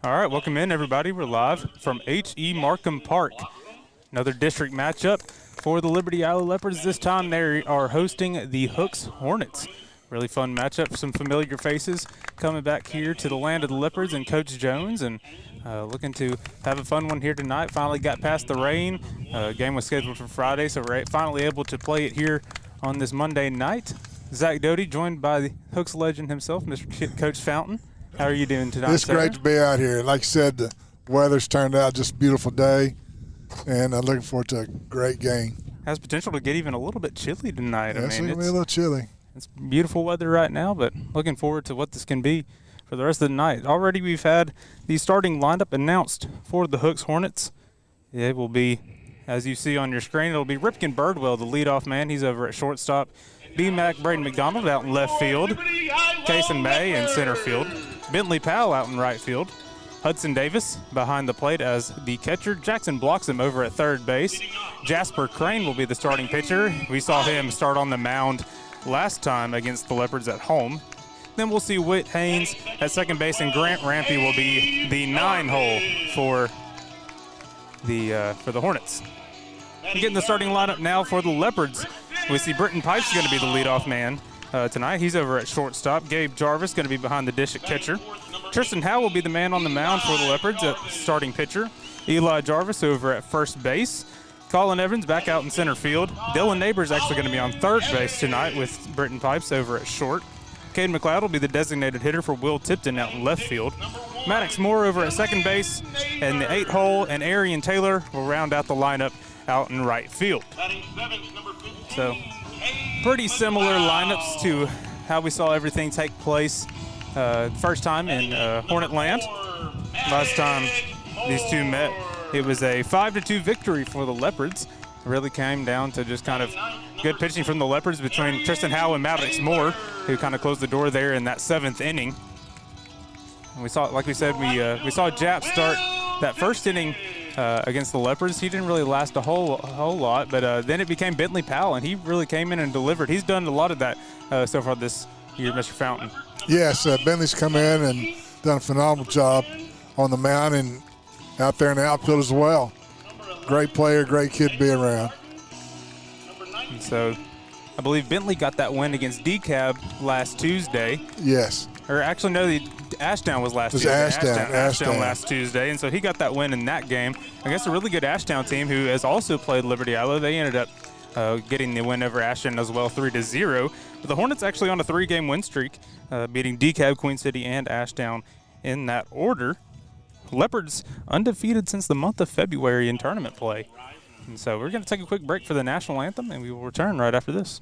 All right, welcome in, everybody. We're live from H.E. Markham Park. Another district matchup for the Liberty-Eylau Leopards. This time they are hosting the Hooks Hornets. Really fun matchup. Some familiar faces coming back here to the land of the Leopards and Coach Jones, and looking to have a fun one here tonight. Finally got past the rain. Game was scheduled for Friday, so we're finally able to play it here on this Monday night. Zach Doty, joined by the Hooks legend himself, Mr. Coach Fountain. How are you doing tonight, It's great to be out here. Like you said, the weather's turned out just a beautiful day, and I'm looking forward to a great game. Has potential to get even a little bit chilly tonight. Yeah, it's going to be a little chilly. It's beautiful weather right now, but looking forward to what this can be for the rest of the night. Already we've had the starting lineup announced for the Hooks Hornets. It will be, as you see on your screen, it'll be Ripken Birdwell, the leadoff man. He's over at shortstop. B-Mac Braden McDonald out in left field. Kason May in center field. Bentley Powell out in right field. Hudson Davis behind the plate as the catcher. Jackson Bloxham over at third base. Jasper Crane will be the starting pitcher. We saw him start on the mound last time against the Leopards at home. Then we'll see Whit Haynes at second base, and Grant Rampy will be the 9-hole for the Hornets. Getting the starting lineup now for the Leopards. We see Britton Pipes going to be the leadoff man tonight. He's over at shortstop. Gabe Jarvis going to be behind the dish at catcher. Tristan Howe will be the man on the mound for the Leopards at starting pitcher. Eli Jarvis over at first base. Colin Evans back out in center field. Dylan Neighbors actually going to be on third base tonight with Britton Pipes over at short. Cade McLeod will be the designated hitter for Will Tipton out in left field. Maddox Moore over at second base, and the 8-hole, and Arian Taylor will round out the lineup out in right field. So pretty similar lineups to how we saw everything take place first time in Hornet Land. Last time these two met, it was a 5-2 victory for the Leopards. It really came down to just kind of good pitching from the Leopards between Tristan Howe and Maddox Moore, who kind of closed the door there in that 7th inning. And we saw, like we said, we saw Jap start that first inning against the Leopards. He didn't really last a whole lot, but then it became Bentley Powell, and he really came in and delivered. He's done a lot of that so far this year, Mr. Fountain. Yes, Bentley's come in and done a phenomenal job on the mound and out there in the outfield as well. Great player, great kid to be around. And so I believe Bentley got that win against DeKalb last Tuesday. Yes. Or actually, no, Ashdown was last Tuesday. Ashdown last Tuesday, and so he got that win in that game against a really good Ashdown team who has also played Liberty-Eylau. They ended up getting the win over Ashdown as well, 3-0. But the Hornets actually on a 3-game win streak, beating DeKalb, Queen City, and Ashdown in that order. Leopards undefeated since the month of February in tournament play. And so we're going to take a quick break for the national anthem, and we will return right after this.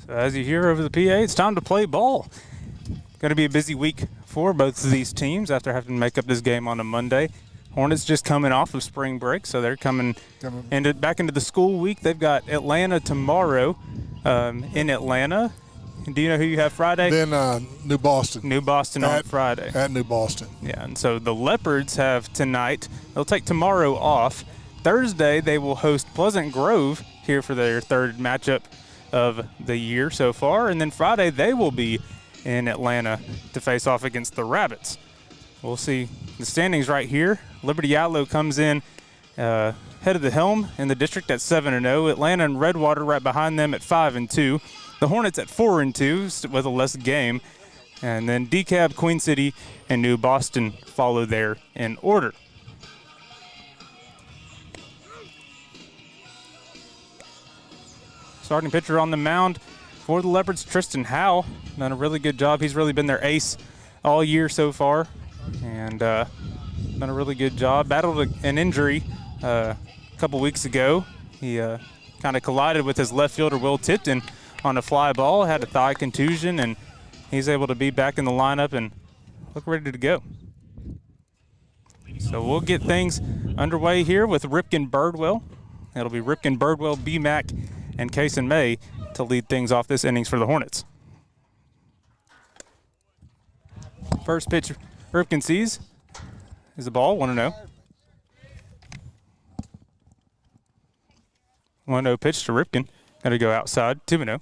So as you hear over the PA, it's time to play ball. Going to be a busy week for both of these teams after having to make up this game on a Monday. Hornets just coming off of spring break, so they're coming back into the school week. They've got Atlanta tomorrow in Atlanta. Do you know who you have Friday? Then New Boston. New Boston on Friday. At New Boston. Yeah, and so the Leopards have tonight. They'll take tomorrow off. Thursday, they will host Pleasant Grove here for their third matchup of the year so far. And then Friday, they will be in Atlanta to face off against the Rabbits. We'll see the standings right here. Liberty-Eylau comes in head of the helm in the district at 7-0. Atlanta and Redwater right behind them at 5-2. The Hornets at 4-2 with a less game. And then DeKalb, Queen City, and New Boston follow there in order. Starting pitcher on the mound for the Leopards, Tristan Howe. Done a really good job. He's really been their ace all year so far. And done a really good job. Battled an injury a couple weeks ago. He kind of collided with his left fielder, Will Tipton, on a fly ball, had a thigh contusion, and he's able to be back in the lineup and look ready to go. So we'll get things underway here with Ripken Birdwell. It'll be Ripken, Birdwell, B-Mac, and Kason May to lead things off this innings for the Hornets. First pitch Ripken sees is the ball, 1-0. 1-0 pitch to Ripken. Got to go outside, 2-0.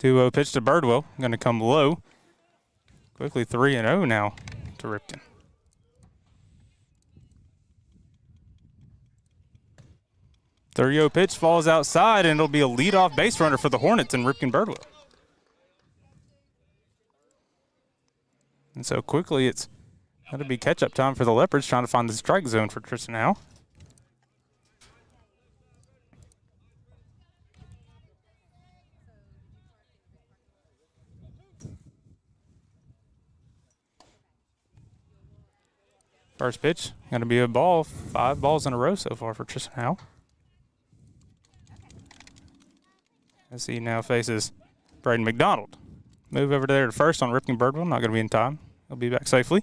2-0 pitch to Birdwell. Going to come low. Quickly 3-0 now to Ripken. .30 pitch falls outside, and it'll be a leadoff base runner for the Hornets and Ripken Birdwell. And so quickly it's going to be catch-up time for the Leopards, trying to find the strike zone for Tristan Howe. First pitch, going to be a ball. 5 balls in a row so far for Tristan Howe. As he now faces Braden McDonald. Move over there to first on Ripken Birdwell. Not going to be in time. He'll be back safely.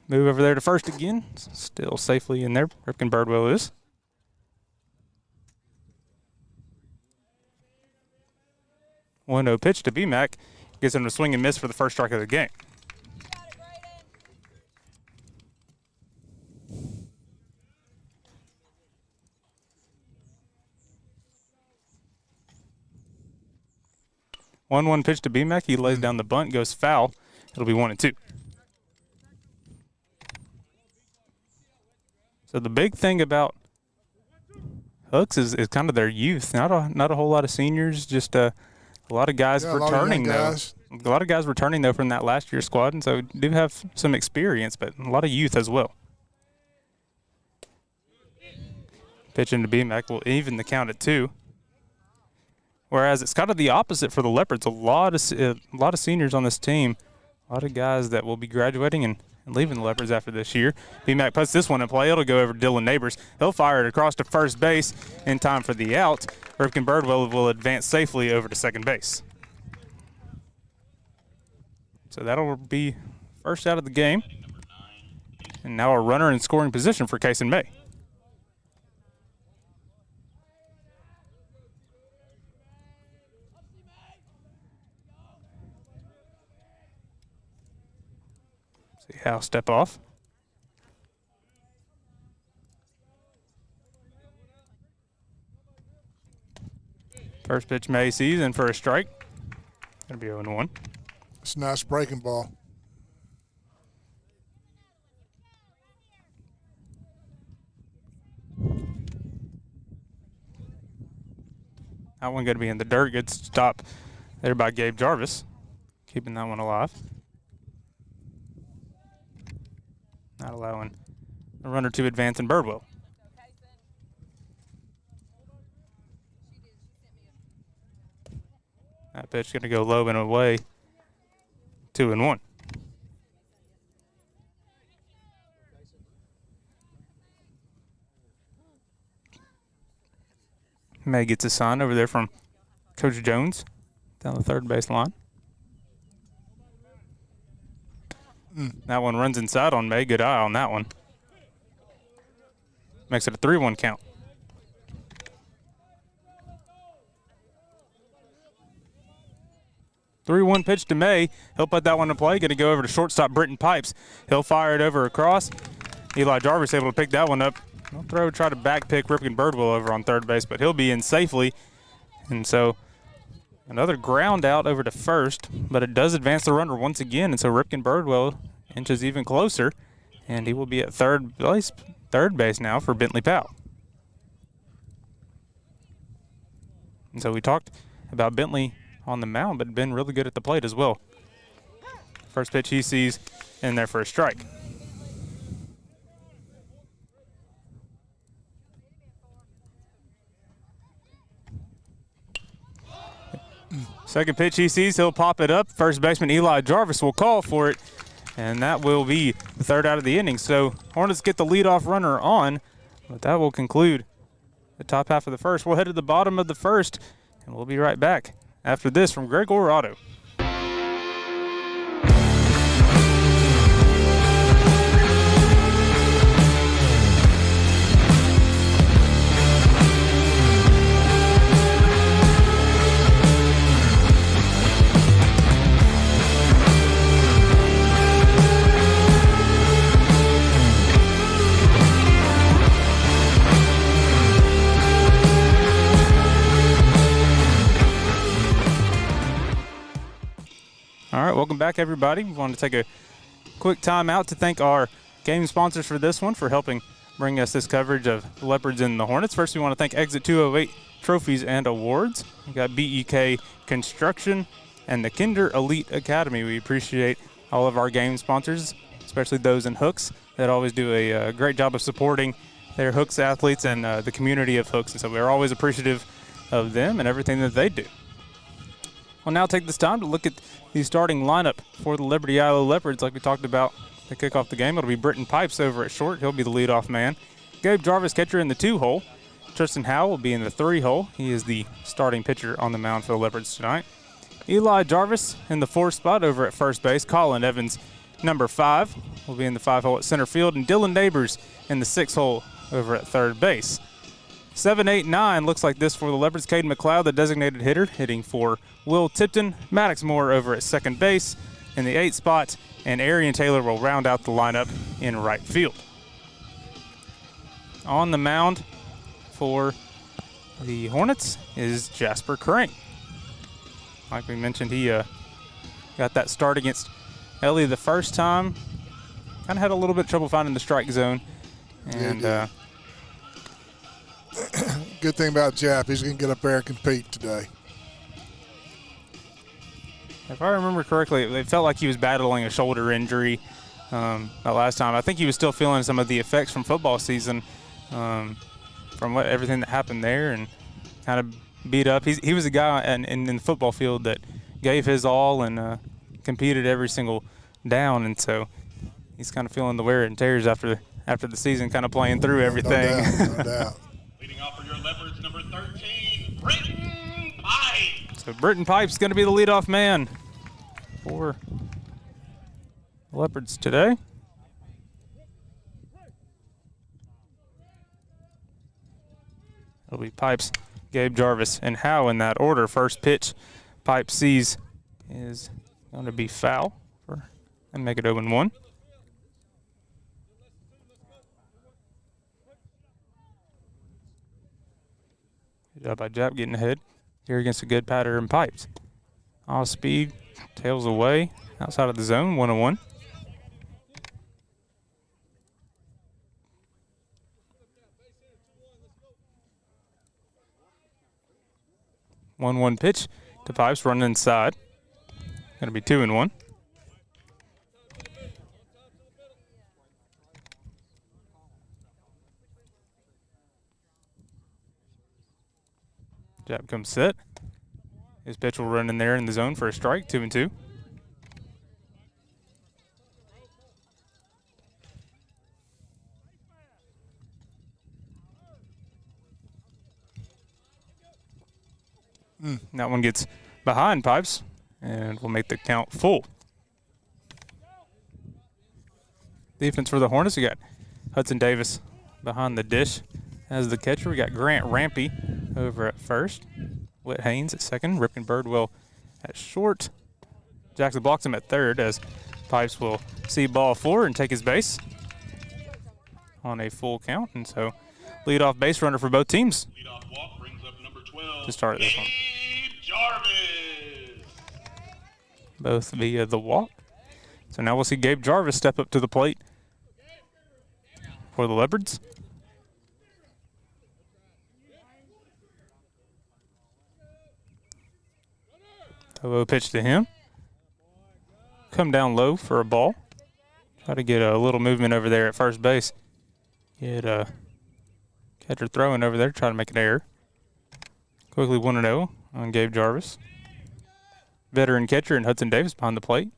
Move over there to first again. Still safely in there. Ripken Birdwell is. .1-0 pitch to B-Mac. Gets him to swing and miss for the first strike of the game. .1-1 pitch to B-Mac. He lays down the bunt, goes foul. It'll be 1-2. So the big thing about Hooks is kind of their youth. Not a whole lot of seniors, just a lot of guys returning though. A lot of guys returning though from that last year's squad, and so do have some experience, but a lot of youth as well. Pitch into B-Mac will even the count at 2. Whereas it's kind of the opposite for the Leopards. A lot of seniors on this team, a lot of guys that will be graduating and leaving the Leopards after this year. B-Mac puts this one in play. It'll go over to Dylan Neighbors. He'll fire it across to first base in time for the out. Ripken Birdwell will advance safely over to second base. So that'll be first out of the game. And now a runner in scoring position for Kason May. See Howe step off. First pitch May sees in for a strike. Gonna be 0-1. It's a nice breaking ball. That one gonna be in the dirt. Good stop there by Gabe Jarvis. Keeping that one alive. Not allowing a runner to advance in Birdwell. That pitch going to go low and away. 2-1. May gets a sign over there from Coach Jones down the third base line. That one runs inside on May. Good eye on that one. Makes it a 3-1 count. Three-one pitch to May. He'll put that one in play. Going to go over to shortstop Britton Pipes. He'll fire it over across. Eli Jarvis able to pick that one up. He'll try to back pick Ripken Birdwell over on third base, but he'll be in safely. And so another ground out over to first, but it does advance the runner once again. And so Ripken Birdwell inches even closer, and he will be at third base now for Bentley Powell. And so we talked about Bentley on the mound, but been really good at the plate as well. First pitch he sees in there for a strike. Second pitch he sees, he'll pop it up. First baseman Eli Jarvis will call for it, and that will be the third out of the inning. So Hornets get the leadoff runner on, but that will conclude the top half of the first. We'll head to the bottom of the first, and we'll be right back after this from Gregor Auto. All right, welcome back, everybody. We want to take a quick time out to thank our game sponsors for this one for helping bring us this coverage of the Leopards and the Hornets. First, we want to thank Exit 208 Trophies and Awards. We got BEK Construction and the Kinder Elite Academy. We appreciate all of our game sponsors, especially those in Hooks that always do a great job of supporting their Hooks athletes and the community of Hooks. And so we're always appreciative of them and everything that they do. We'll now take this time to look at the starting lineup for the Liberty-Eylau Leopards. Like we talked about to kick off the game, it'll be Britton Pipes over at short. He'll be the leadoff man. Gabe Jarvis, catcher, in the 2-hole. Tristan Howell will be in the 3-hole. He is the starting pitcher on the mound for the Leopards tonight. Eli Jarvis in the 4th spot over at first base. Colin Evans, number 5, will be in the 5-hole at center field. And Dylan Neighbors in the 6-hole over at third base. 7, 8, 9 looks like this for the Leopards. Caden McLeod, the designated hitter, hitting for Will Tipton. Maddox Moore over at second base in the 8th spot, and Arian Taylor will round out the lineup in right field. On the mound for the Hornets is Jasper Crane. Like we mentioned, he got that start against Ellie the first time. Kind of had a little bit of trouble finding the strike zone. And good thing about Jap, he's going to get up there and compete today. If I remember correctly, it felt like he was battling a shoulder injury that last time. I think he was still feeling some of the effects from football season, from everything that happened there, and kind of beat up. He was a guy in the football field that gave his all and competed every single down, and so he's kind of feeling the wear and tears after the season, kind of playing through everything. No doubt. Leading off for your Leopards, number 13, Britton Pipes. So Britton Pipes going to be the leadoff man for the Leopards today. It'll be Pipes, Gabe Jarvis, and Howe in that order. First pitch Pipes sees is going to be foul and make it 0-1. Good job by Jap getting ahead here against a good batter and Pipes. Off speed, tails away, outside of the zone, 1-1. One pitch to Pipes, running inside. Going to be 2-1. Jab comes set. His pitch will run in there in the zone for a strike, 2-2. That one gets behind Pipes, and we'll make the count full. Defense for the Hornets, we got Hudson Davis behind the dish as the catcher. We got Grant Rampy over at first. Whit Haynes at second. Ripken Birdwell at short. Jackson blocks him at third as Pipes will see ball 4 and take his base on a full count. And so leadoff base runner for both teams Leadoff walk brings up number 12. to start this one. Gabe Jarvis. Both via the walk. So now we'll see Gabe Jarvis step up to the plate for the Leopards. Low pitch to him. Come down low for a ball. Try to get a little movement over there at first base. Get a catcher throwing over there, try to make an error. Quickly 1-0 on Gabe Jarvis. Veteran catcher and Hudson Davis behind the plate.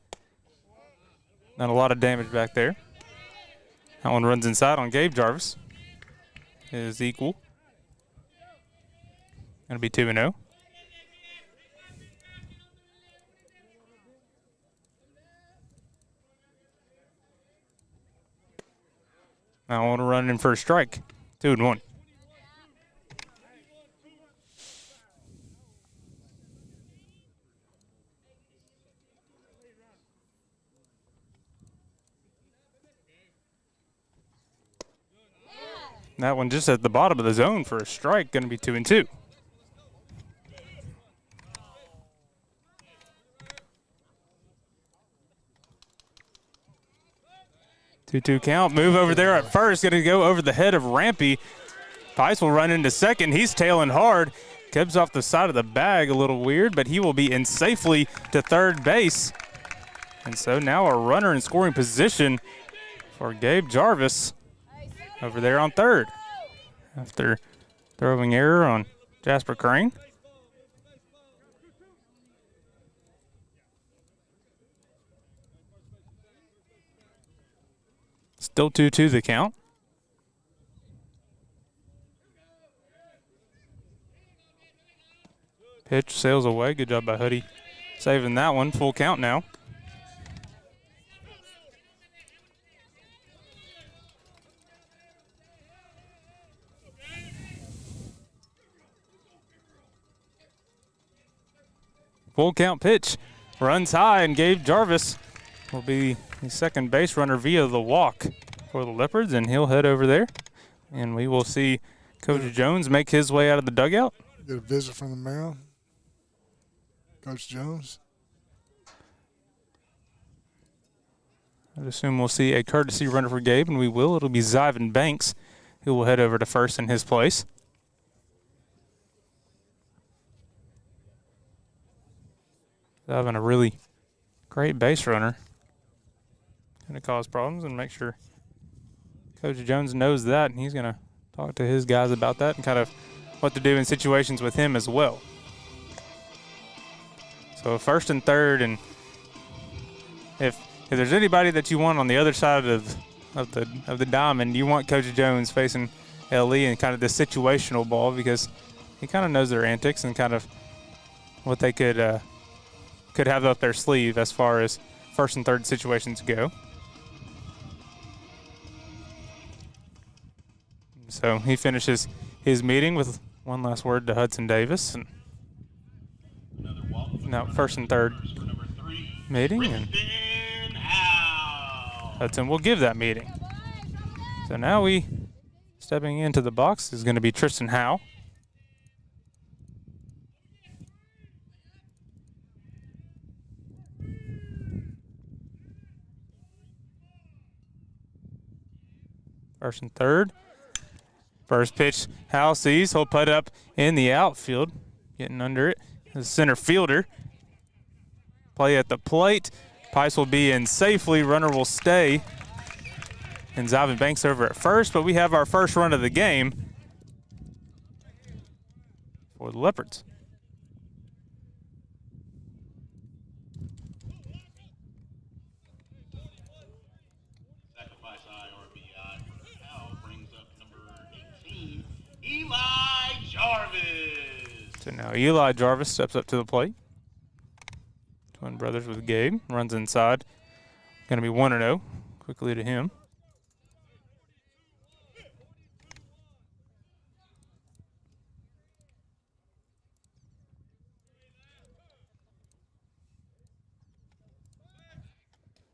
Not a lot of damage back there. That one runs inside on Gabe Jarvis. Is equal. Going to be 2-0. Now I want to run in for a strike. 2-1. That one just at the bottom of the zone for a strike, going to be 2-2. Two count. Move over there at first. Going to go over the head of Rampy. Pice will run into second. He's tailing hard. Comes off the side of the bag, a little weird, but he will be in safely to third base. And so now a runner in scoring position for Gabe Jarvis over there on third after throwing error on Jasper Crane. Still 2-2 the count. Pitch sails away. Good job by Hoodie saving that one. Full count now. Full count pitch. Runs high, and Gabe Jarvis will be the second base runner via the walk for the Leopards, and he'll head over there. And we will see Coach Jones make his way out of the dugout. Get a visit from the mound. Coach Jones. I'd assume we'll see a courtesy runner for Gabe, and we will. It'll be Zyvan Banks who will head over to first in his place. Having a really great base runner. Going to cause problems, and make sure Coach Jones knows that, and he's going to talk to his guys about that and kind of what to do in situations with him as well. So first and third, and if there's anybody that you want on the other side of the diamond, you want Coach Jones facing LE and kind of this situational ball, because he kind of knows their antics and kind of what they could have up their sleeve as far as first and third situations go. So he finishes his meeting with one last word to Hudson Davis. And now first and third meeting, and Hudson will give that meeting. So now stepping into the box is going to be Tristan Howe. First and third. First pitch, Howe sees. He'll put up in the outfield. Getting under it. The center fielder. Play at the plate. Pice will be in safely. Runner will stay. And Zyvan Banks over at first. But we have our first run of the game for the Leopards. Eli Jarvis. So now Eli Jarvis steps up to the plate. Twin brothers with Gabe. Runs inside. Going to be 1-0. Quickly to him.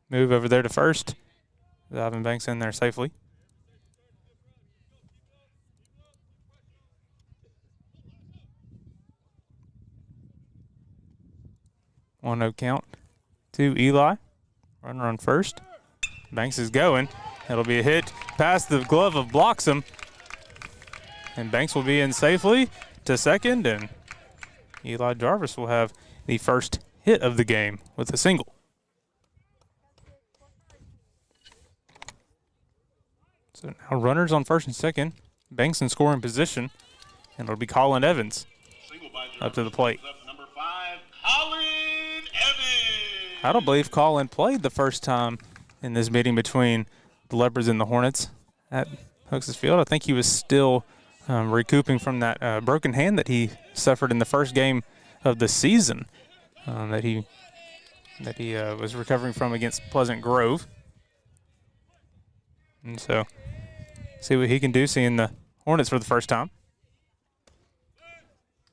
Move over there to first. Ivan Banks in there safely. One no count to Eli. Runner on first. Banks is going. It'll be a hit past the glove of Bloxham. And Banks will be in safely to second, and Eli Jarvis will have the first hit of the game with a single. So now runners on first and second. Banks in scoring position, and it'll be Colin Evans up to the plate. Number 5, Colin Evans. I don't believe Colin played the first time in this meeting between the Leopards and the Hornets at Hooks Field. I think he was still recouping from that broken hand that he suffered in the first game of the season that he was recovering from against Pleasant Grove. And so, see what he can do seeing the Hornets for the first time.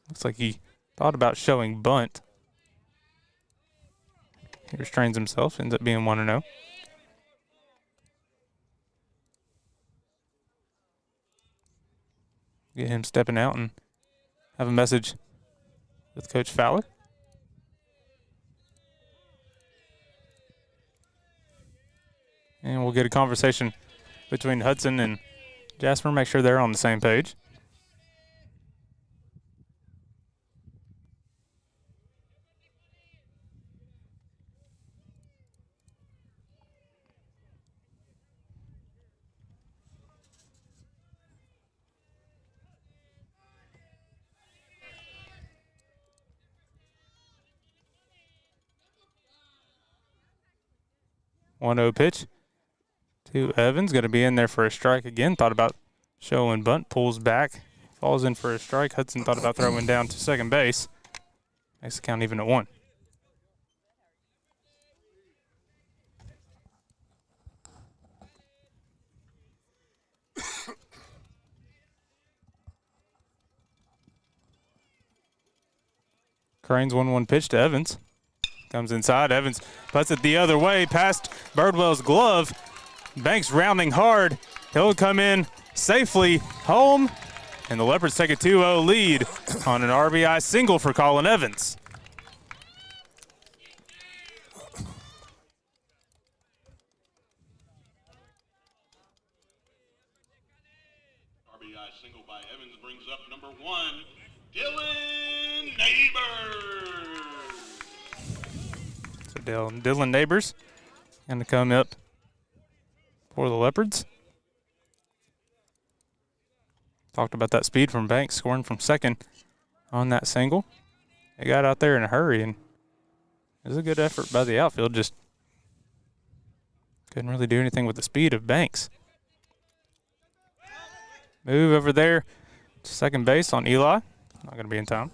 Looks like he thought about showing bunt. He restrains himself, ends up being 1-0. Get him stepping out and have a message with Coach Fowler. And we'll get a conversation between Hudson and Jasper, make sure they're on the same page. One 0 pitch to Evans. Going to be in there for a strike again. Thought about showing bunt. Pulls back. Falls in for a strike. Hudson thought about throwing down to second base. Makes the count even at 1. Crane's 1-1 pitch to Evans. Comes inside. Evans puts it the other way past Birdwell's glove. Banks rounding hard. He'll come in safely home. And the Leopards take a 2-0 lead on an RBI single for Colin Evans. RBI single by Evans brings up number 1, Dylan Neighbors. So Dylan Neighbors going to come up for the Leopards. Talked about that speed from Banks, scoring from second on that single. They got out there in a hurry, and it was a good effort by the outfield. Just couldn't really do anything with the speed of Banks. Move over there to second base on Eli. Not going to be in time.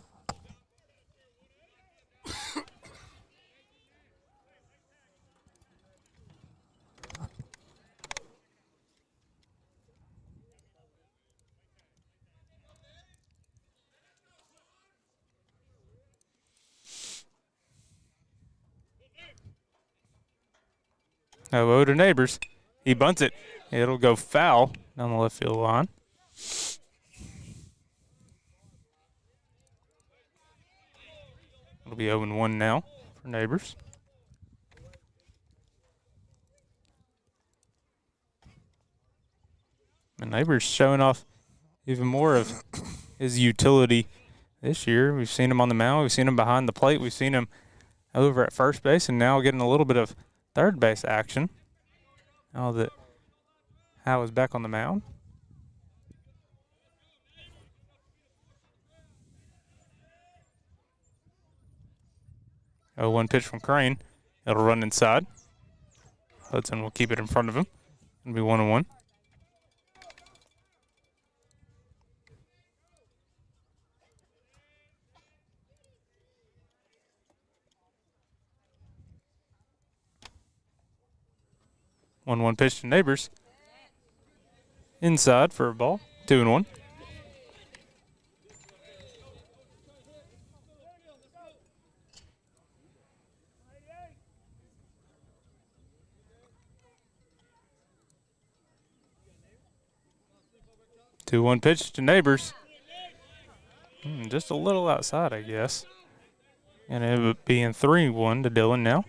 No to Neighbors. He bunts it. It'll go foul down the left field line. It'll be 0-1 now for Neighbors. And Neighbors showing off even more of his utility this year. We've seen him on the mound. We've seen him behind the plate. We've seen him over at first base, and now getting a little bit of third base action now that Howe is back on the mound. Oh, 1 pitch from Crane. It'll run inside. Hudson will keep it in front of him. It'll be 1-1. One pitch to Neighbors. Inside for a ball. 2-1. 2-1 pitch to Neighbors. Just a little outside, I guess. And it would be in 3-1 to Dylan now.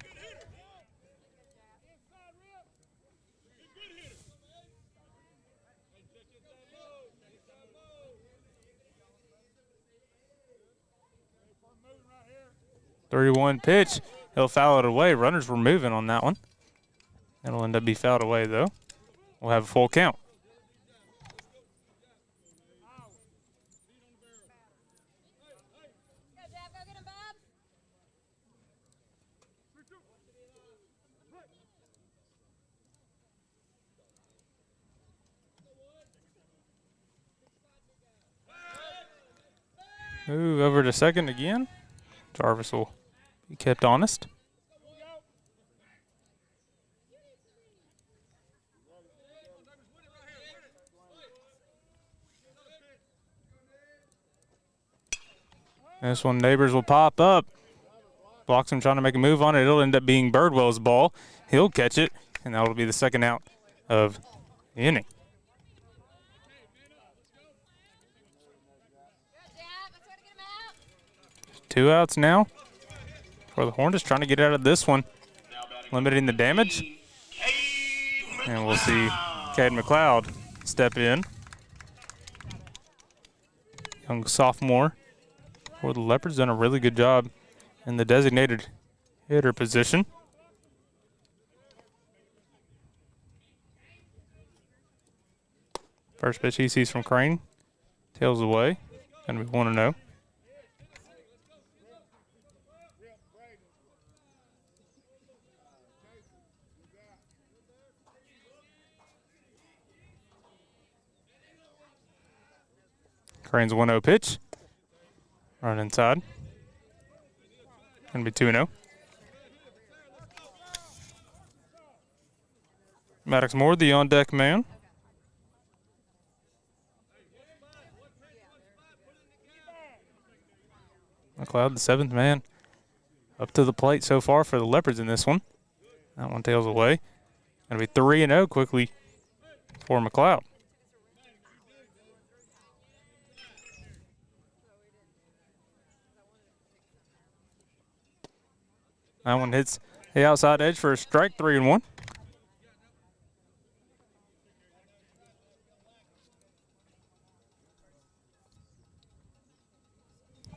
.3-1 pitch. He'll foul it away. Runners were moving on that one. It'll end up being fouled away, though. We'll have a full count. Move over to second again. Jarvis will be kept honest. This one, Neighbors will pop up. Blocks him trying to make a move on it. It'll end up being Birdwell's ball. He'll catch it, and that will be the second out of the inning. Two outs now for the Hornets, trying to get out of this one, limiting the damage. And we'll see Cade McLeod step in. Young sophomore for the Leopards, done a really good job in the designated hitter position. First pitch he sees from Crane, tails away, gonna be 1-0. Crane's 1-0 pitch. Run inside. Gonna be 2-0. Maddox Moore, the on-deck man. McLeod, the seventh man, up to the plate so far for the Leopards in this one. That one tails away. Gonna be 3-0 quickly for McLeod. That one hits the outside edge for a strike, 3-1.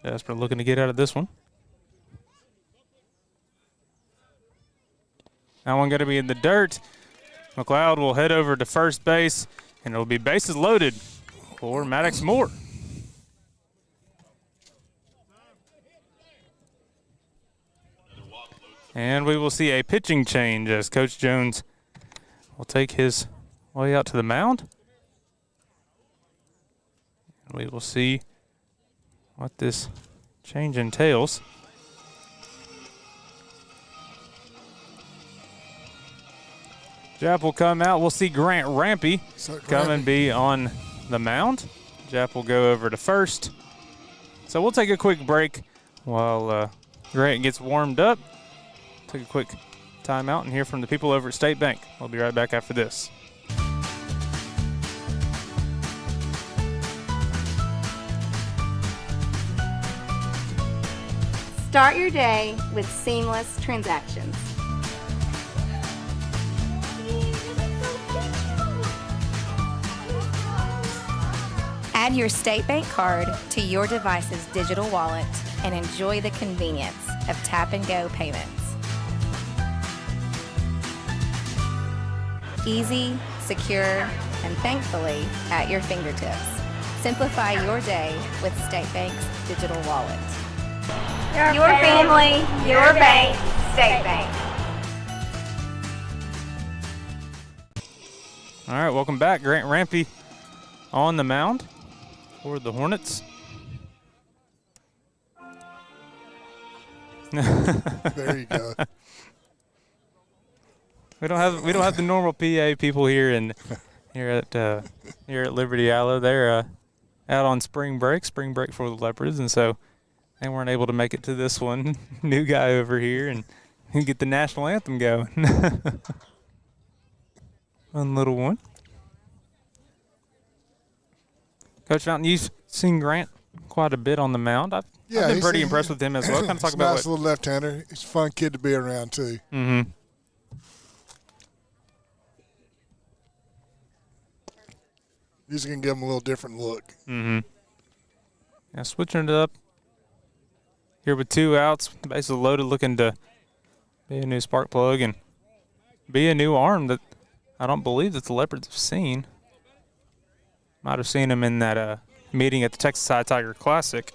Jasper looking to get out of this one. That one going to be in the dirt. McLeod will head over to first base, and it'll be bases loaded for Maddox Moore. And we will see a pitching change as Coach Jones will take his way out to the mound. We will see what this change entails. Jap will come out. We'll see Grant Rampy come and be on the mound. Jap will go over to first. So we'll take a quick break while Grant gets warmed up. Take a quick timeout and hear from the people over at State Bank. We'll be right back after this. Start your day with seamless transactions. Add your State Bank card to your device's digital wallet and enjoy the convenience of tap-and-go payments. Easy, secure, and thankfully at your fingertips. Simplify your day with State Bank's digital wallet. Your family, your bank, State Bank. All right, welcome back. Grant Rampy on the mound for the Hornets. There you go. We don't have the normal PA people here at Liberty-Eylau. They're out on spring break for the Leopards, and so they weren't able to make it to this one. New guy over here, and he get the national anthem going. Fun little one. Coach Fountain, you've seen Grant quite a bit on the mound. I've been pretty impressed with him as well. Kind of talk he's a about nice little left-hander. He's a fun kid to be around, too. Mm-hmm. He's going to give him a little different look. Mm-hmm. Now switching it up here with 2 outs. Bases loaded, looking to be a new spark plug and be a new arm that I don't believe that the Leopards have seen. Might have seen him in that meeting at the Texas High Tiger Classic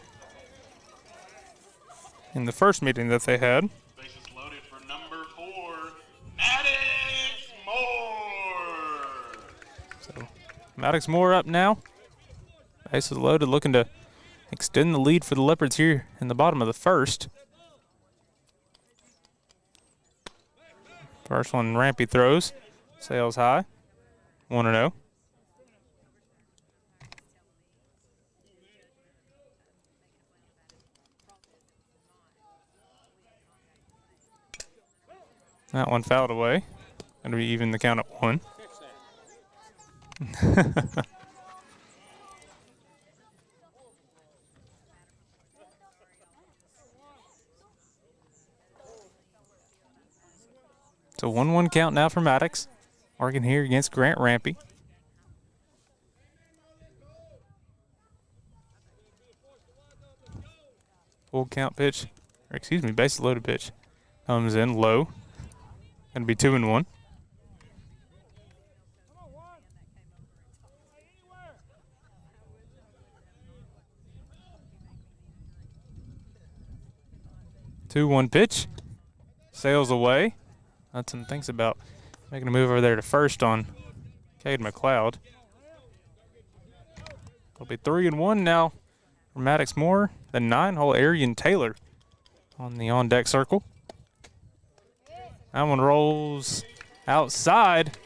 in the first meeting that they had. Bases loaded for number 4, Maddox Moore. So Maddox Moore up now. Bases loaded, looking to extend the lead for the Leopards here in the bottom of the first. First one, Rampy throws. Sails high. 1-0. That one fouled away. Going to be even the count at 1. It's a 1-1 count now for Maddox. Working here against Grant Rampy. Full count pitch, or excuse me, base loaded pitch. Comes in low. Going to be 2-1. Two-one pitch. Sails away. Hudson thinks about making a move over there to first on Cade McLeod. It'll be 3-1 now for Maddox Moore. The 9-hole Arian Taylor on the on-deck circle. That one rolls outside.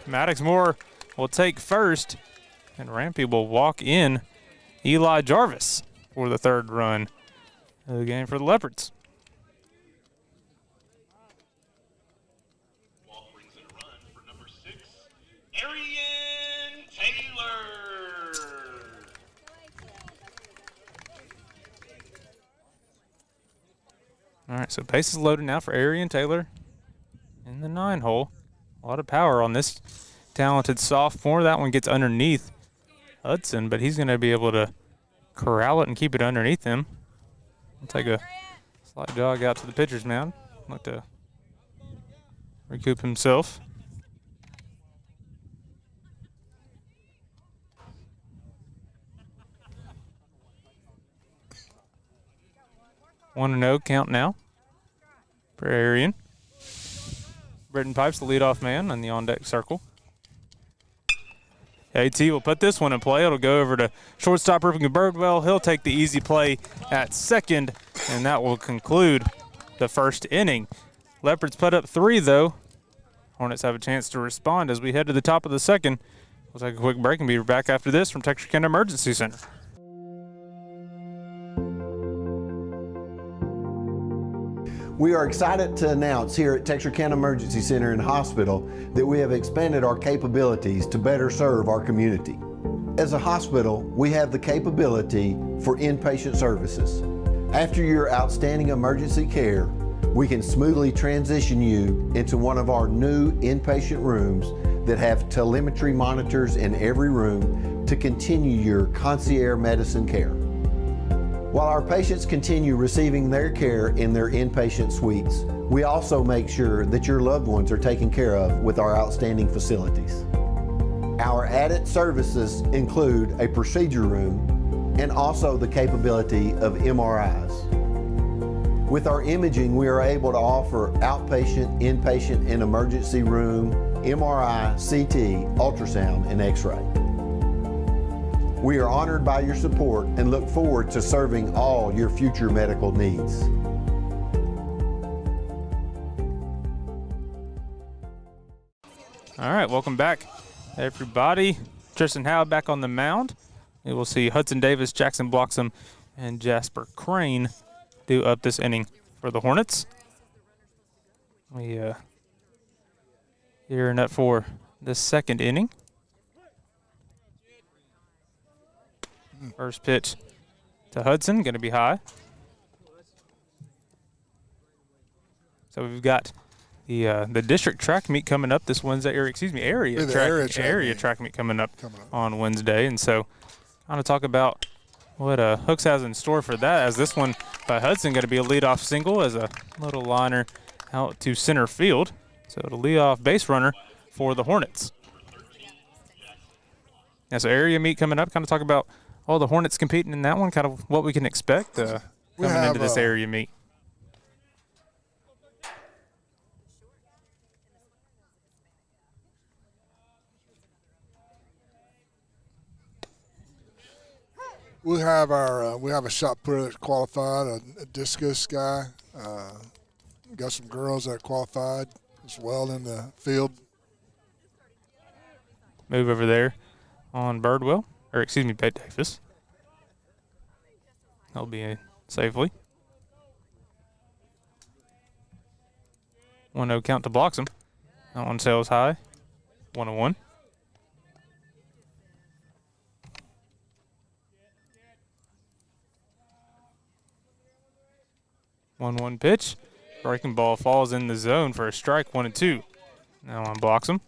Maddox Moore will take first, and Rampy will walk in Eli Jarvis for the 3rd run of the game for the Leopards. Walk brings in a run for number 6, Arian Taylor. All right, so bases loaded now for Arian Taylor in the 9-hole. A lot of power on this talented sophomore. That one gets underneath Hudson, but he's going to be able to corral it and keep it underneath him. I'll take a slight jog out to the pitcher's mound. Look to recoup himself. One and 0 count now for Arian. Britton Pipes, the leadoff man on the on-deck circle. AT will put this one in play. It'll go over to shortstop Ripken Birdwell. He'll take the easy play at second, and that will conclude the first inning. Leopards put up 3, though. Hornets have a chance to respond as we head to the top of the second. We'll take a quick break and be back after this from Texarkana Emergency Center. We are excited to announce here at Texarkana Emergency Center and Hospital that we have expanded our capabilities to better serve our community. As a hospital, we have the capability for inpatient services. After your outstanding emergency care, we can smoothly transition you into one of our new inpatient rooms that have telemetry monitors in every room to continue your concierge medicine care. While our patients continue receiving their care in their inpatient suites, we also make sure that your loved ones are taken care of with our outstanding facilities. Our added services include a procedure room and also the capability of MRIs. With our imaging, we are able to offer outpatient, inpatient, and emergency room, MRI, CT, ultrasound, and X-ray. We are honored by your support and look forward to serving all your future medical needs. All right, welcome back, everybody. Tristan Howe back on the mound. We will see Hudson Davis, Jackson Bloxham, and Jasper Crane do up this inning for the Hornets. We gearing up for the second inning. First pitch to Hudson, going to be high. So we've got the district track meet coming up this Wednesday, or excuse me, area track meet coming up on Wednesday. And so I want to talk about what Hooks has in store for that, as this one by Hudson going to be a leadoff single as a little liner out to center field. So the leadoff base runner for the Hornets. Yeah, so area meet coming up, kind of talk about all the Hornets competing in that one, kind of what we can expect coming into this area meet. We have a shot putter that's qualified, a discus guy. Got some girls that are qualified as well in the field. Move over there on Birdwell, or excuse me, Bette Davis. That'll be in safely. 1-0 count to Bloxham. That one sails high. 1-1. One pitch. Breaking ball falls in the zone for a strike. 1-2. Now on Bloxham.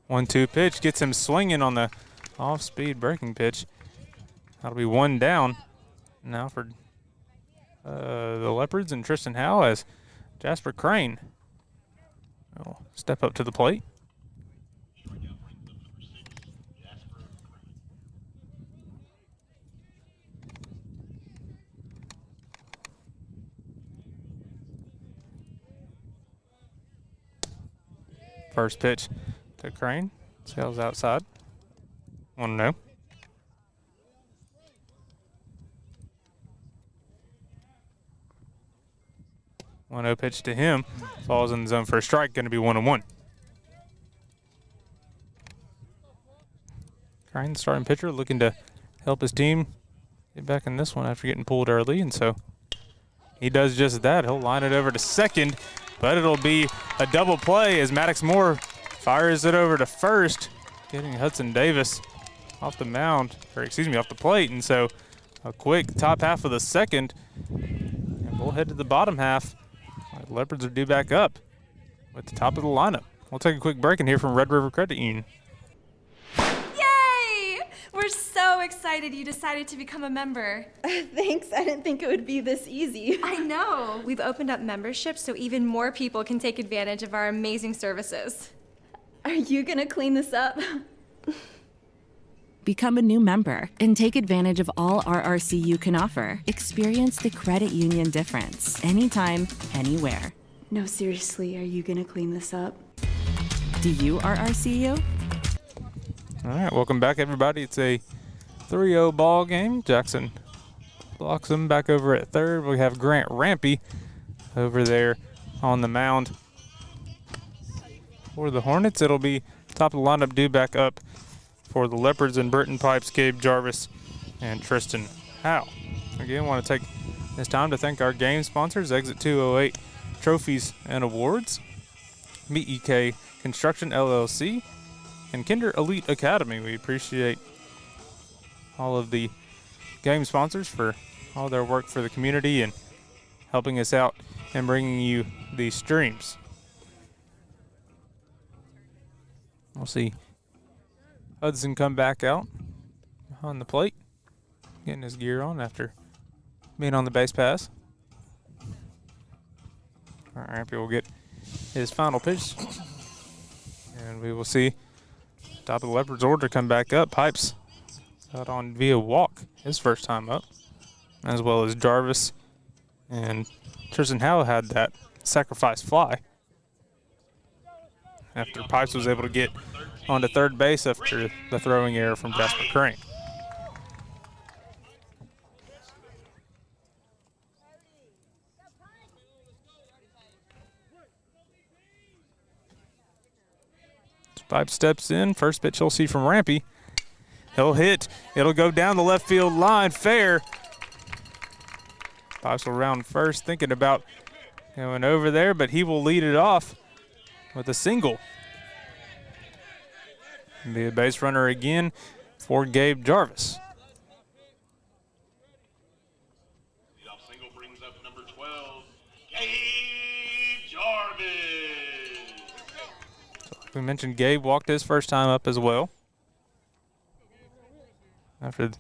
One-two pitch gets him swinging on the off-speed breaking pitch. That'll be one down now for the Leopards and Tristan Howe as Jasper Crane will step up to the plate. First pitch to Crane. Sails outside. 1-0. One-0 pitch to him. Falls in the zone for a strike. Going to be 1-1. Crane, starting pitcher, looking to help his team get back in this one after getting pulled early. And so he does just that. He'll line it over to second. But it'll be a double play as Maddox Moore fires it over to first, getting Hudson Davis off the mound, or excuse me, off the plate. And so a quick top half of the second, and we'll head to the bottom half. The Leopards are due back up with the top of the lineup. We'll take a quick break and hear from Red River Credit Union. Yay! We're so excited you decided to become a member. Thanks, I didn't think it would be this easy. I know. We've opened up memberships so even more people can take advantage of our amazing services. Are you gonna clean this up? Become a new member and take advantage of all RRCU can offer. Experience the credit union difference anytime, anywhere. No, seriously, are you gonna clean this up? Do you RRCU? All right, welcome back, everybody. It's a 3-0 ball game. Jackson Bloxham back over at third. We have Grant Rampy over there on the mound. For the Hornets, it'll be top of the lineup due back up for the Leopards and Britton Pipes, Gabe Jarvis, and Tristan Howe. Again, want to take this time to thank our game sponsors, Exit 208 Trophies and Awards, MEK Construction LLC, and Kinder Elite Academy. We appreciate all of the game sponsors for all their work for the community and helping us out and bringing you these streams. We'll see Hudson come back out on the plate, getting his gear on after being on the base pass. All right, Rampy will get his final pitch, and we will see top of the Leopards order come back up. Pipes out on via walk his first time up, as well as Jarvis, and Tristan Howe had that sacrifice fly after Pipes was able to get onto third base after the throwing error from Jasper Crane. Pipes steps in. First pitch he'll see from Rampy. He'll hit. It'll go down the left field line. Fair. Pipes will round first, thinking about going over there, but he will lead it off with a single. Be a base runner again for Gabe Jarvis. Leadoff single brings up number 12, Gabe Jarvis. Like we mentioned, Gabe walked his first time up as well. After the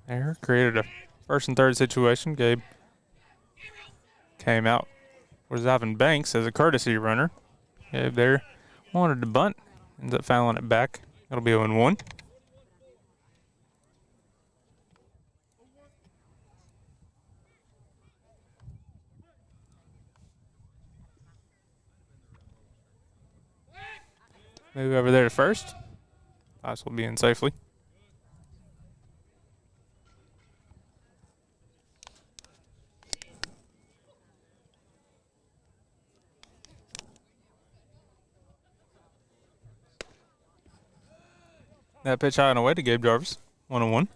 error, created a first and third situation. Gabe came out for Ivan Banks as a courtesy runner. Gabe there wanted to bunt, ends up fouling it back. That'll be 0-1. Move over there to first. Toss will be in safely. That pitch high and away to Gabe Jarvis. 1-1.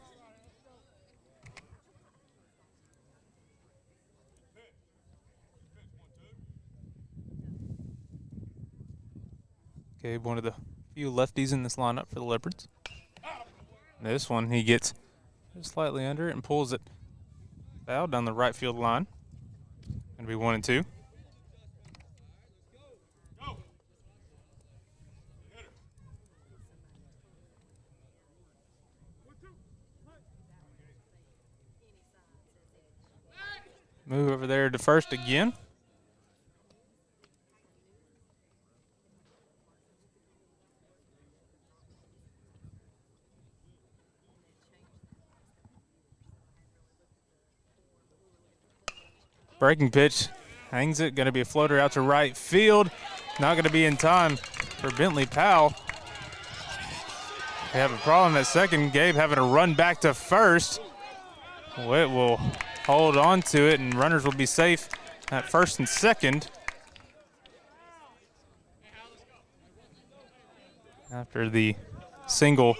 Gabe, one of the few lefties in this lineup for the Leopards. This one, he gets slightly under it and pulls it foul down the right field line. Going to be 1-2. Move over there to first again. Breaking pitch, hangs it, gonna be a floater out to right field. Not gonna be in time for Bentley Powell. They have a problem at second. Gabe having to run back to first. Witt will hold on to it, and runners will be safe at first and second. After the single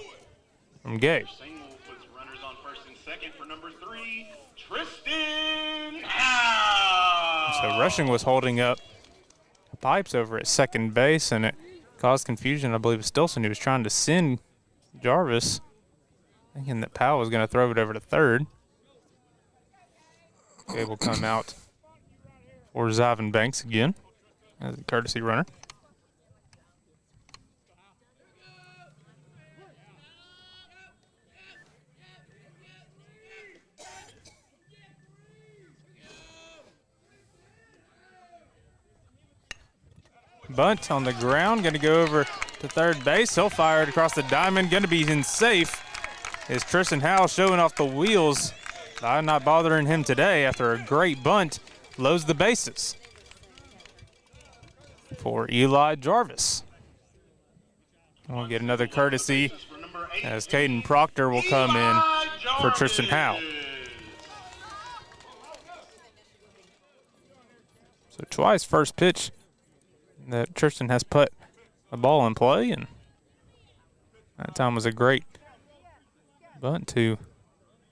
from Gabe. Single puts runners on first and second for number 3, Tristan Howe. So Rushing was holding up the pipes over at second base, and it caused confusion. I believe Stilson, he was trying to send Jarvis, thinking that Powell was going to throw it over to third. Gabe will come out for Ivan Banks again as a courtesy runner. Bunt on the ground, going to go over to third base. He'll fire it across the diamond, going to be in safe. Is Tristan Howell showing off the wheels? I'm not bothering him today after a great bunt. Loads the bases for Eli Jarvis. We'll get another courtesy as Caden Proctor will come in for Tristan Howell. So twice first pitch that Tristan has put a ball in play, and that time was a great bunt to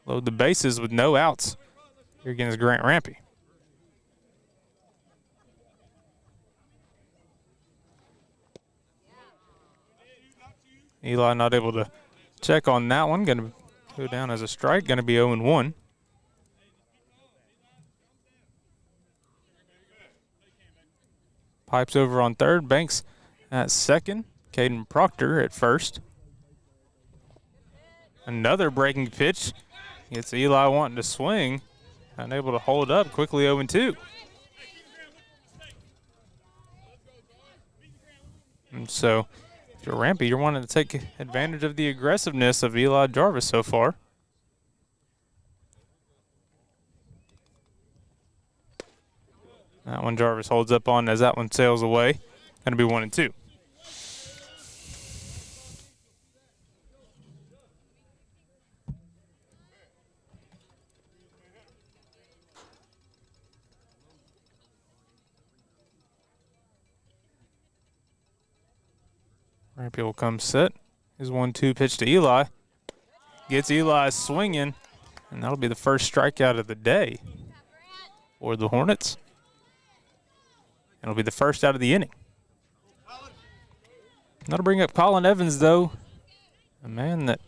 load the bases with no outs here against Grant Rampy. Eli not able to check on that one. Going to go down as a strike. Going to be 0-1. Pipes over on third. Banks at second. Caden Proctor at first. Another breaking pitch. Gets Eli wanting to swing. Unable to hold up. Quickly 0-2. And so, if you're Rampy, you're wanting to take advantage of the aggressiveness of Eli Jarvis so far. That one Jarvis holds up on as that one sails away. Going to be 1-2. Rampy will come set. His 1-2 pitch to Eli. Gets Eli swinging, and that'll be the first strikeout of the day for the Hornets. It'll be the first out of the inning. That'll bring up Colin Evans, though, a man that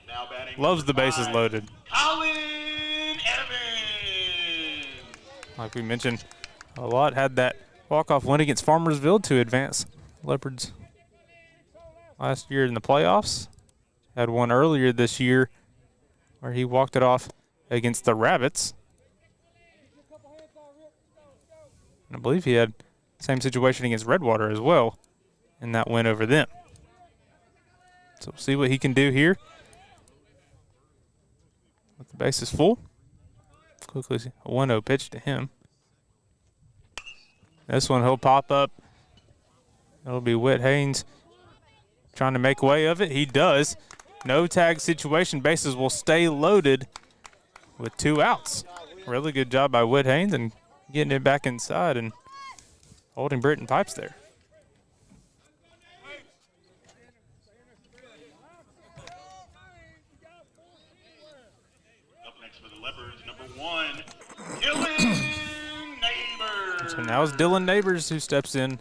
Now batting loves the number bases 5, loaded. Colin Evans. Like we mentioned a lot, had that walk-off win against Farmersville to advance Leopards last year in the playoffs. Had one earlier this year where he walked it off against the Rabbits. And I believe he had the same situation against Redwater as well in that win over them. So we'll see what he can do here. With the bases full. Quickly, a 1-0 pitch to him. This one he'll pop up. It'll be Whit Haynes trying to make way of it. He does. No tag situation. Bases will stay loaded with 2 outs. Really good job by Whit Haynes and getting it back inside and holding Britton Pipes there. Up next for the Leopards, number 1, Dylan Neighbors. So now it's Dylan Neighbors who steps in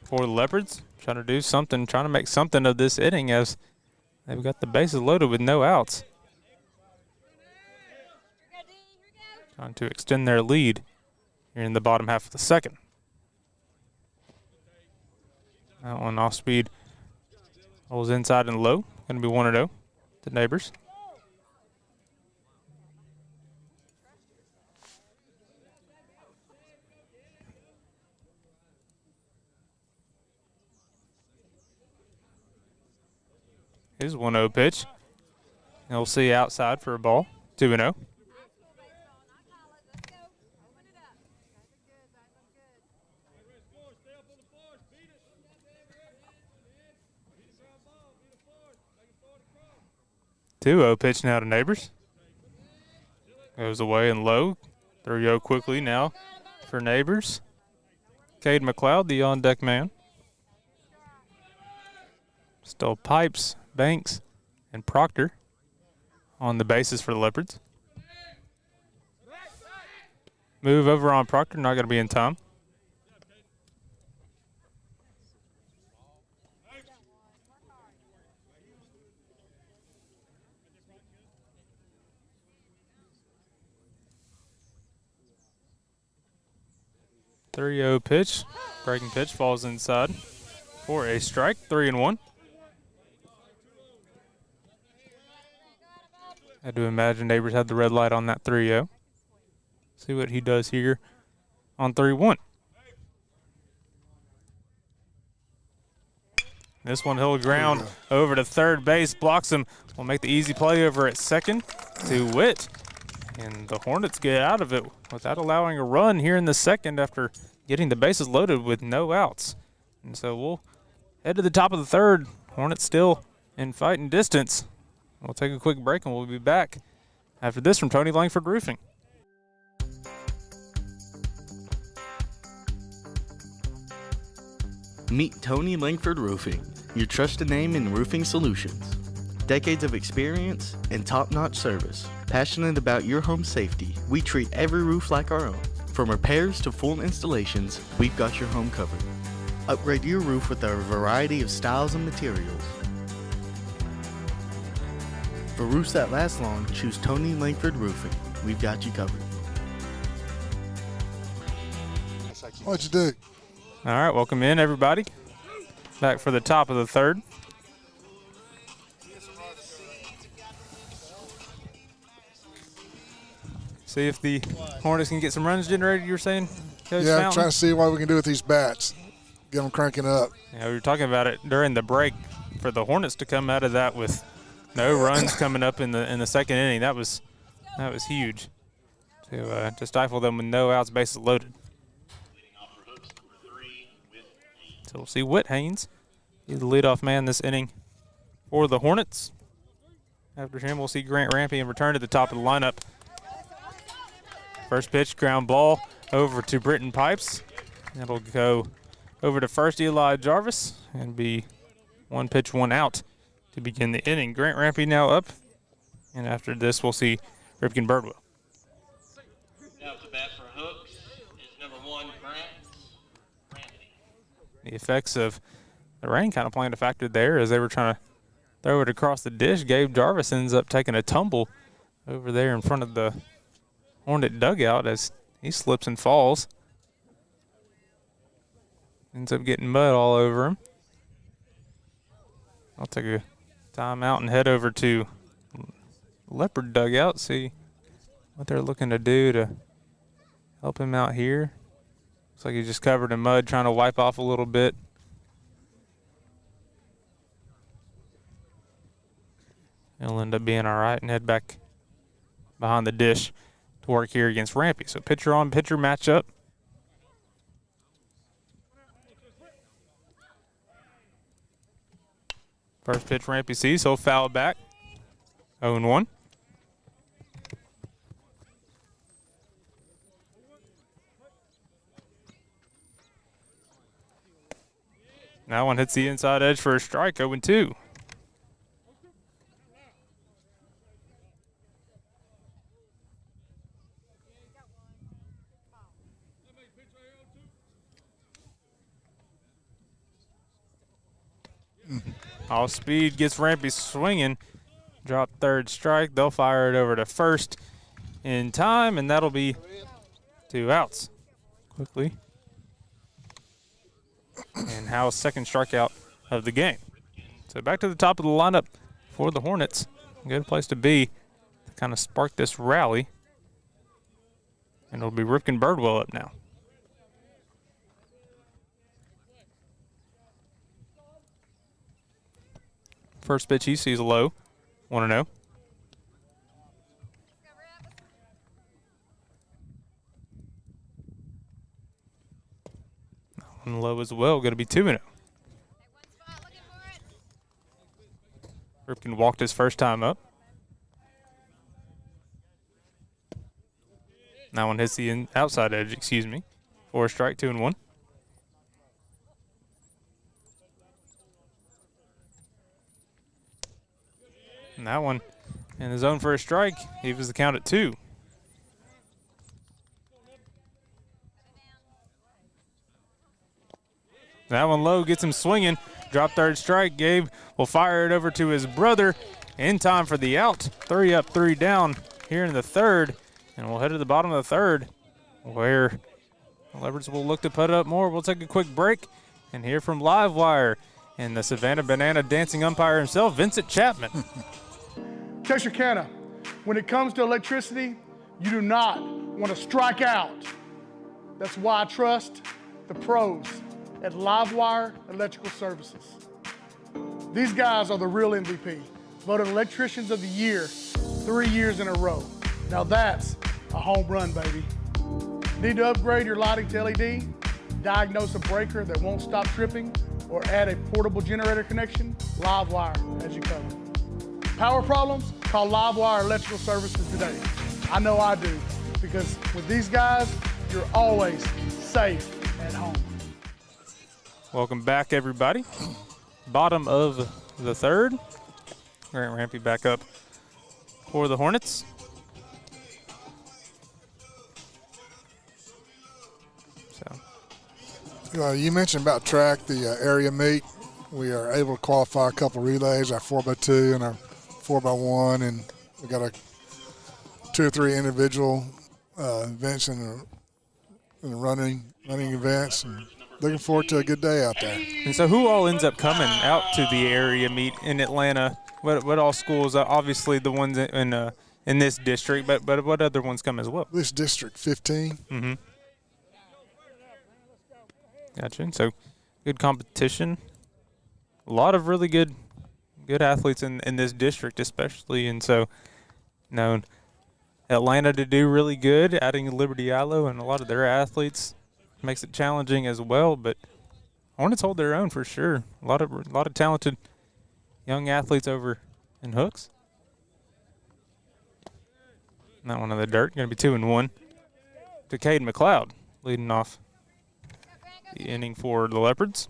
for the Leopards, trying to do something, trying to make something of this inning as they've got the bases loaded with no outs. Trying to extend their lead here in the bottom half of the second. That one off speed holds inside and low. Going to be 1-0 to Neighbors. His 1-0 pitch. He'll see outside for a ball. 2-0. Pitch now to Neighbors. Goes away and low. 3-0 quickly now for Neighbors. Cade McLeod, the on-deck man. Still Pipes, Banks, and Proctor on the bases for the Leopards. Move over on Proctor, not going to be in time. Pitch, breaking pitch, falls inside for a strike. 3-1. Had to imagine Neighbors had the red light on that 3-0. See what he does here on 3-1. This one he'll ground over to third base, blocks him. Will make the easy play over at second to Witt. And the Hornets get out of it without allowing a run here in the second after getting the bases loaded with no outs. And so we'll head to the top of the third. Hornets still in fighting distance. We'll take a quick break and we'll be back after this from Tony Langford Roofing. Meet Tony Langford Roofing, your trusted name in roofing solutions. Decades of experience and top-notch service. Passionate about your home safety, we treat every roof like our own. From repairs to full installations, we've got your home covered. Upgrade your roof with our variety of styles and materials. For roofs that last long, choose Tony Langford Roofing. We've got you covered. What'd you do? All right, welcome in, everybody. Back for the top of the third. See if the Hornets can get some runs generated, you were saying, Coach Yeah, I'm Fountain? trying to see what we can do with these bats. Get them cranking up. Yeah, we were talking about it during the break for the Hornets to come out of that with no runs coming up in the second inning. That was huge to stifle them with no outs, bases loaded. So we'll see Whit Haynes be the leadoff man this inning for the Hornets. After him, we'll see Grant Rampy in return to the top of the lineup. First pitch, ground ball over to Britton Pipes. It'll go over to first Eli Jarvis and be 1 pitch, 1 out to begin the inning. Grant Rampy now up, and after this, we'll see Ripken Birdwell. Now to bat for Hooks is number 1, Grant The effects of the rain kind of playing a factor there as they were trying to throw it across the dish. Gabe Jarvis ends up taking a tumble over there in front of the Hornet dugout as he slips and falls. Ends up getting mud all over him. I'll take a timeout and head over to Leopard dugout, see what they're looking to do to help him out here. Looks like he's just covered in mud, trying to wipe off a little bit. He'll end up being all right and head back behind the dish to work here against Rampy. So pitcher on pitcher matchup. First pitch Rampy sees, so foul back. 0-1. That one hits the inside edge for a strike, 0-2. All speed gets Rampy swinging. Drop third strike. They'll fire it over to first in time, and that'll be 2 outs. Quickly. And Howe's second strikeout of the game. So back to the top of the lineup for the Hornets. Good place to be to kind of spark this rally. And it'll be Ripken Birdwell up now. First pitch he sees low, 1-0. One low as well, going to be 2-0. Ripken walked his first time up. That one hits the outside edge, for a strike, 2-1. And that one in the zone for a strike. He was the count at 2. That one low gets him swinging. Drop third strike. Gabe will fire it over to his brother in time for the out. 3 up, 3 down here in the third. And we'll head to the bottom of the third where the Leopards will look to put up more. We'll take a quick break and hear from Livewire and the Savannah Banana dancing umpire himself, Vincent Chapman. Texarkana, when it comes to electricity, you do not want to strike out. That's why I trust the pros at Livewire Electrical Services. These guys are the real MVP, voted Electricians of the Year 3 years in a row. Now that's a home run, baby. Need to upgrade your lighting to LED, diagnose a breaker that won't stop tripping, or add a portable generator connection? Livewire has you covered. Power problems? Call Livewire Electrical Services today. I know I do, because with these guys, you're always safe at home. Welcome back, everybody. Bottom of the third. Grant Rampy back up for the Hornets. You mentioned about track, the area meet. We are able to qualify a couple relays, our 4x2 and our 4x1, and we got 2 or 3 individual events in the running events. And looking forward to a good day out there. And so who all ends up coming out to the area meet in Atlanta? What all schools? Obviously the ones in this district, but what other ones come as well? This district, 15. Mm-hmm. Gotcha. And so good competition. A lot of really good athletes in this district especially. And so known Atlanta to do really good, adding Liberty-Eylau and a lot of their athletes makes it challenging as well. But Hornets hold their own for sure. A lot of talented young athletes over in hooks. And that one in the dirt, going to be 2-1 to Caden McLeod, leading off the inning for the Leopards.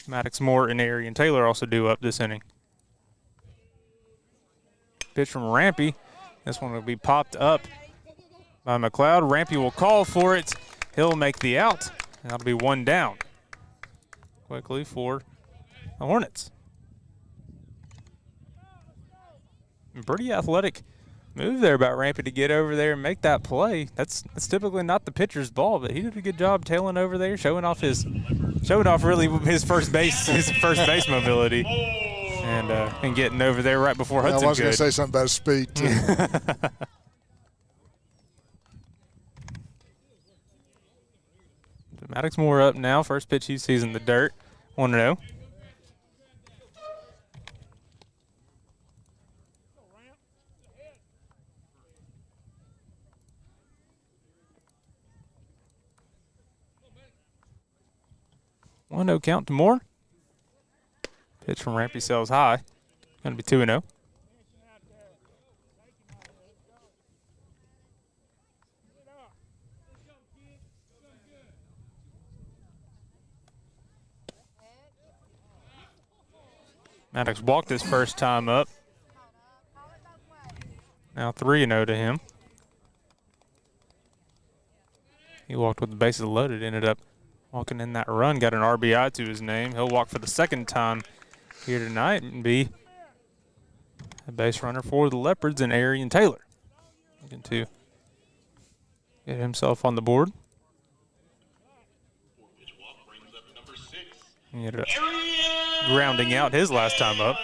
Maddox Moore and Arian Taylor also due up this inning. Pitch from Rampy. This one will be popped up by McLeod. Rampy will call for it. He'll make the out. And that'll be 1 down. quickly for the Hornets. Pretty athletic move there about Rampy to get over there and make that play. That's typically not the pitcher's ball, but he did a good job tailing over there, showing off really his first base mobility, and getting over there right before Hudson. I was going to say something about his speed too. Maddox Moore up now. First pitch he sees in the dirt. 1-0. One-0 count to Moore. Pitch from Rampy sails high. Going to be 2-0. Maddox walked his first time up. Now 3-0 to him. He walked with the bases loaded, ended up walking in that run, got an RBI to his name. He'll walk for the second time here tonight and be a base runner for the Leopards and Arian Taylor. Looking to get himself on the board. He ended up grounding out his last time up.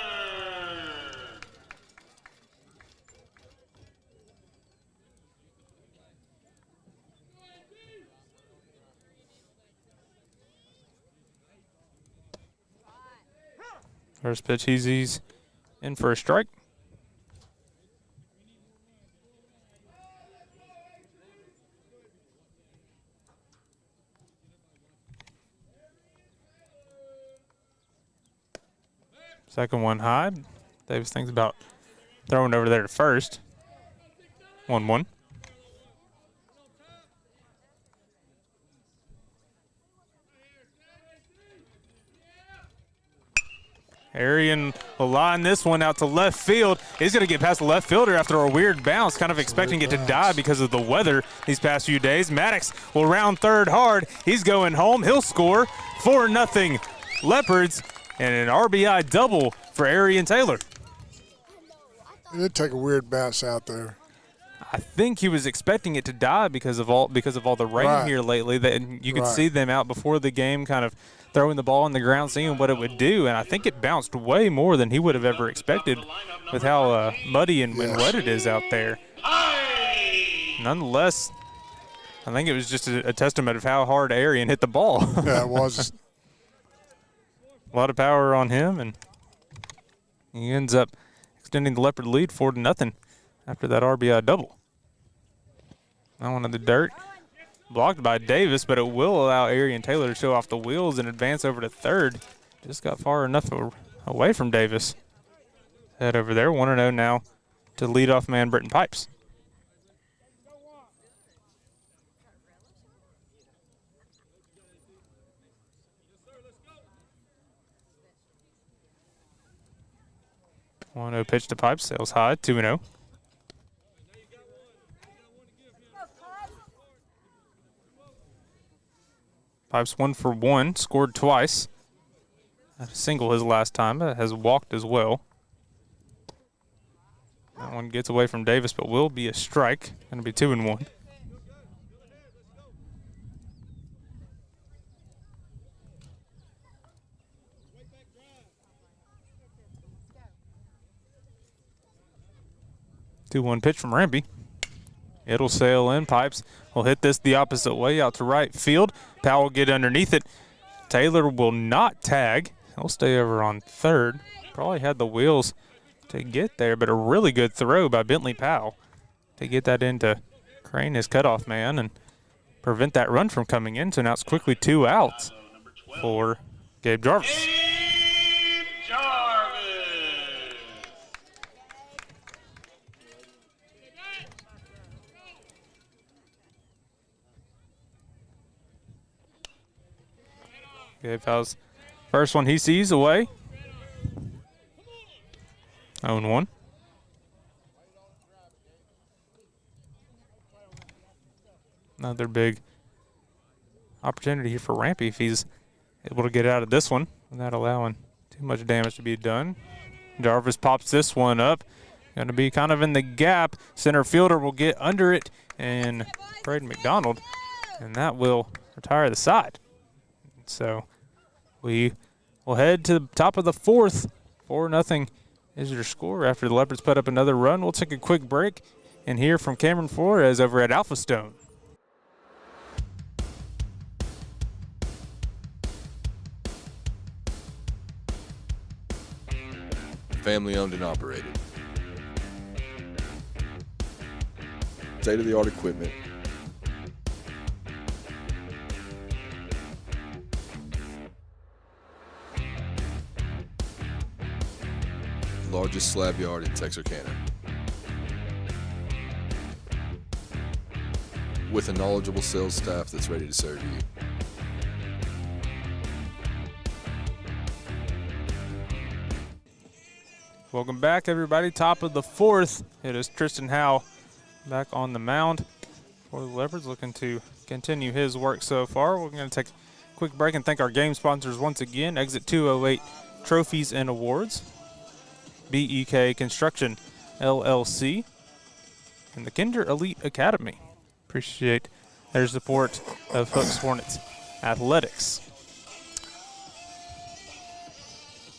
First pitch, he's in for a strike. Second one high. Davis thinks about throwing over there to first. 1-1. Arian will line this one out to left field. He's going to get past the left fielder after a weird bounce, kind of expecting it to die because of the weather these past few days. Maddox will round third hard. He's going home. He'll score 4-0 Leopards and an RBI double for Arian Taylor. It did take a weird bounce out there. I think he was expecting it to die because of all the rain here lately. That you could see them out before the game, kind of throwing the ball on the ground, seeing what it would do, and I think it bounced way more than he would have ever expected with how muddy and wet it is out there. Nonetheless, I think it was just a testament of how hard Arian hit the ball. Yeah, it was. A lot of power on him, and he ends up extending the Leopard lead 4-0 after that RBI double. That one in the dirt. Blocked by Davis, but it will allow Arian Taylor to show off the wheels and advance over to third. Just got far enough away from Davis. Head over there, 1-0 now to leadoff man Britton Pipes. One-0 pitch to Pipes, sails high, 2-0. Pipes 1 for 1, scored twice. Had a single his last time, but has walked as well. That one gets away from Davis, but will be a strike. Going to be 2-1. Two-one pitch from Rampy. It'll sail in. Pipes will hit this the opposite way out to right field. Powell will get underneath it. Taylor will not tag. He'll stay over on third. Probably had the wheels to get there, but a really good throw by Bentley Powell to get that into Crane, his cutoff man, and prevent that run from coming in. So now it's quickly 2 outs for Gabe Jarvis. Gabe Powell's first one he sees away. 0-1. Another big opportunity here for Rampy if he's able to get out of this one without allowing too much damage to be done. Jarvis pops this one up. Going to be kind of in the gap. Center fielder will get under it, and Braden McDonald, and that will retire the side. So we will head to the top of the fourth. 4-0 is your score after the Leopards put up another run. We'll take a quick break and hear from Cameron Flores over at Alpha Stone. Family owned and operated. State-of-the-art equipment. Largest slab yard in Texarkana. With a knowledgeable sales staff that's ready to serve you. Welcome back, everybody. Top of the fourth. It is Tristan Howe back on the mound for the Leopards, looking to continue his work so far. We're going to take a quick break and thank our game sponsors once again. Exit 208 Trophies and Awards, BEK Construction LLC, and the Kinder Elite Academy. Appreciate their support of Hooks Hornets Athletics.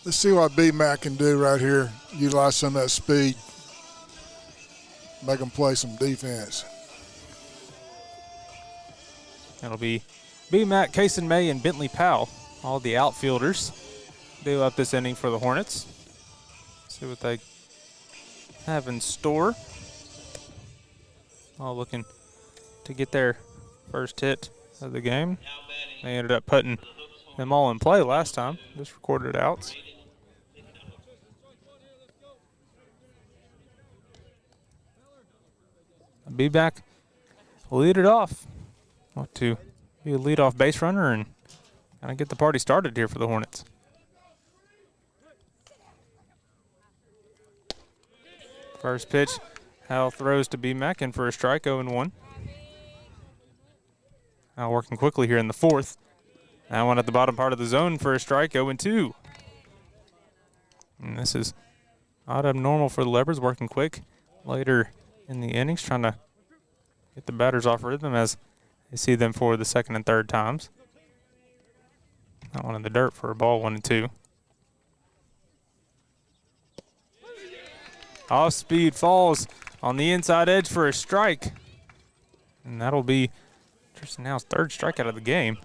Let's see what B-Mac can do right here. Utilize some of that speed. Make them play some defense. It'll be B-Mac, Kason May, and Bentley Powell, all the outfielders, do up this inning for the Hornets. See what they have in store. All looking to get their first hit of the game. They ended up putting them all in play last time, just recorded outs. B-Mac will lead it off. Want to be a leadoff base runner and kind of get the party started here for the Hornets. First pitch, Hal throws to B-Mac in for a strike, 0-1. Now working quickly here in the fourth. That one at the bottom part of the zone for a strike, 0-2. And this is not abnormal for the Leopards, working quick later in the innings, trying to get the batters off rhythm as they see them for the second and third times. That one in the dirt for a ball, 1-2. Off speed falls on the inside edge for a strike. And that'll be Tristan Howe's third strikeout of the game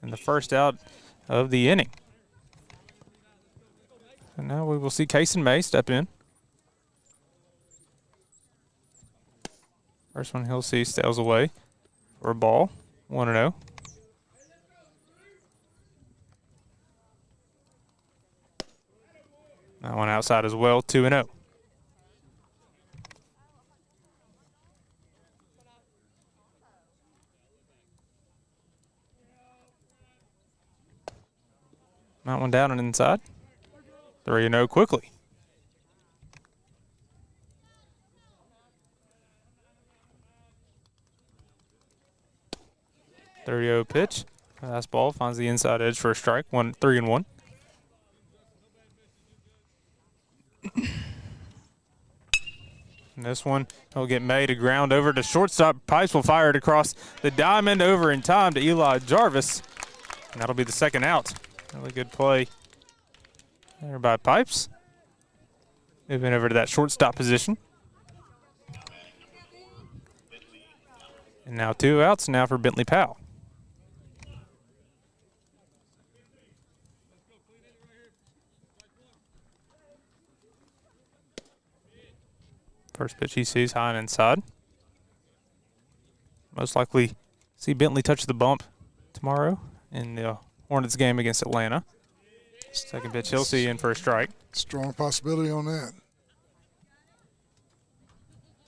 and the first out of the inning. And now we will see Kason May step in. First one he'll see sails away for a ball, 1-0. That one outside as well, 2-0. That one down and inside. 3-0 quickly. .30 pitch. Fastball finds the inside edge for a strike. 3-1. And this one will get May to ground over to shortstop. Pipes will fire it across the diamond over in time to Eli Jarvis. And that'll be the second out. Really good play there by Pipes. Moving over to that shortstop position. And now 2 outs now for Bentley Powell. First pitch he sees high and inside. Most likely see Bentley touch the bump tomorrow in the Hornets game against Atlanta. Second pitch he'll see in for a strike. Strong possibility on that.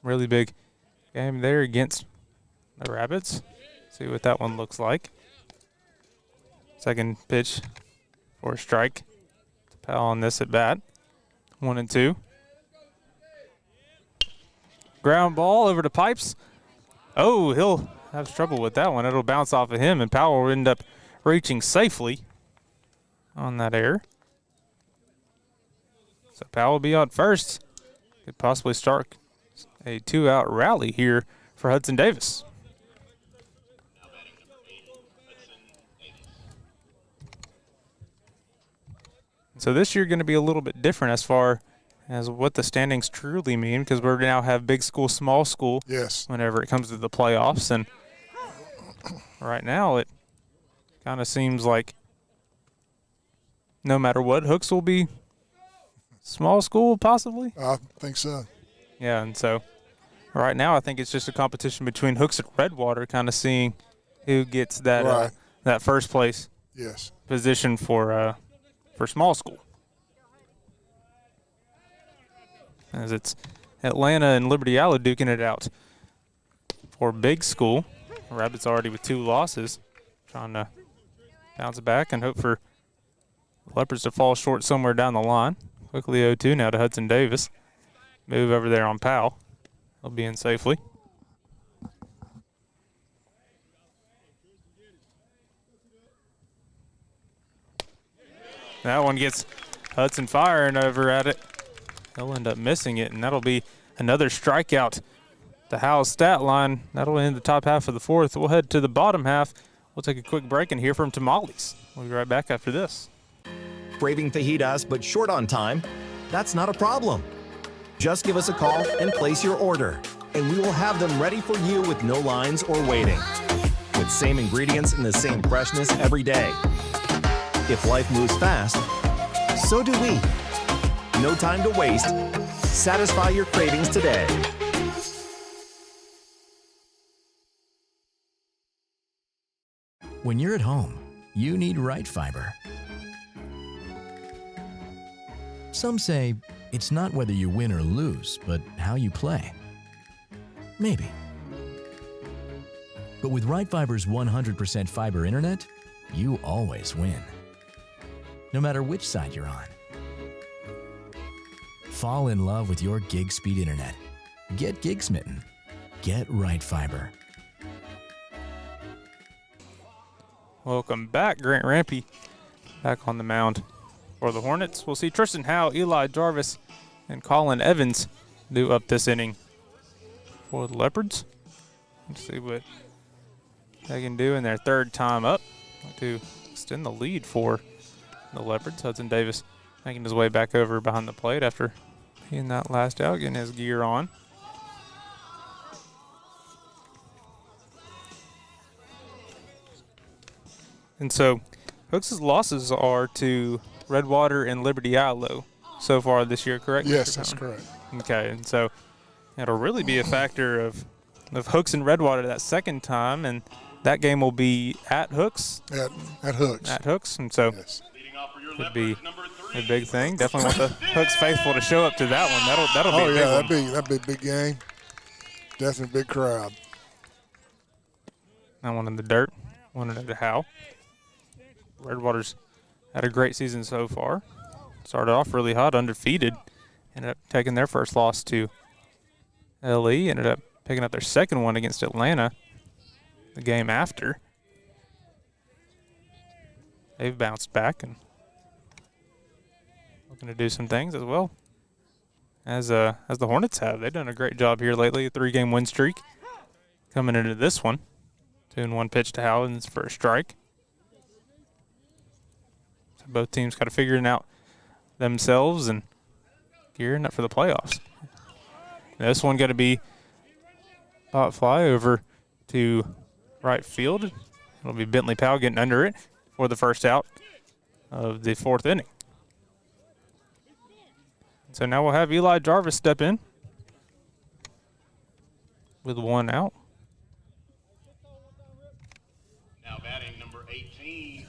Really big game there against the Rabbits. See what that one looks like. Second pitch for a strike to Powell on this at bat. 1-2. Ground ball over to Pipes. Oh, he'll have trouble with that one. It'll bounce off of him, and Powell will end up reaching safely on that error. So Powell will be on first. Could possibly start a 2-out rally here for Hudson Davis. So this year going to be a little bit different as far as what the standings truly mean, because we now have big school, small school. Yes. Whenever it comes to the playoffs, and right now it kind of seems like no matter what, Hooks will be small school possibly. I think so. Yeah, and so right now I think it's just a competition between Hooks and Redwater, kind of seeing who gets that that first place position for small school. As it's Atlanta and Liberty-Eylau duking it out for big school. Rabbits already with 2 losses, trying to bounce back and hope for Leopards to fall short somewhere down the line. Quickly 0-2 now to Hudson Davis. Move over there on Powell. He'll be in safely. That one gets Hudson firing over at it. He'll end up missing it, and that'll be another strikeout. The Howell stat line, that'll end the top half of the 4th. We'll head to the bottom half. We'll take a quick break and hear from Tamales. We'll be right back after this. Craving fajitas but short on time? That's not a problem. Just give us a call and place your order, and we will have them ready for you with no lines or waiting. With same ingredients and the same freshness every day. If life moves fast, so do we. No time to waste. Satisfy your cravings today. When you're at home, you need right fiber. Some say it's not whether you win or lose, but how you play. Maybe. But with Right Fiber's 100% fiber internet, you always win. No matter which side you're on. Fall in love with your gig speed internet. Get gig smitten. Get Right Fiber. Welcome back. Grant Rampy back on the mound for the Hornets. We'll see Tristan Howe, Eli Jarvis, and Colin Evans do up this inning for the Leopards. Let's see what they can do in their 3rd time up to extend the lead for the Leopards. Hudson Davis making his way back over behind the plate after being that last out, getting his gear on. And so Hooks' losses are to Redwater and Liberty-Eylau so far this year, correct? Yes, that's correct. Okay, and so it'll really be a factor of Hooks and Redwater that 2nd time, and that game will be at Hooks. At Hooks. At Hooks, and so could be a big thing. Definitely want the Hooks faithful to show up to that one. That'll be a big one. That'd be a big game. Definitely big crowd. That one in the dirt, one in the Howe. Redwater's had a great season so far. Started off really hot, undefeated. Ended up taking their first loss to LE. Ended up picking up their 2nd one against Atlanta the game after. They've bounced back and looking to do some things as well as the Hornets have. They've done a great job here lately. A 3-game win streak coming into this one. 2-1 pitch to Howlands for a strike. So both teams kind of figuring out themselves and gearing up for the playoffs. This one going to be pop fly over to right field. It'll be Bentley Powell getting under it for the first out of the 4th inning. So now we'll have Eli Jarvis step in with 1 out. Now batting number 18,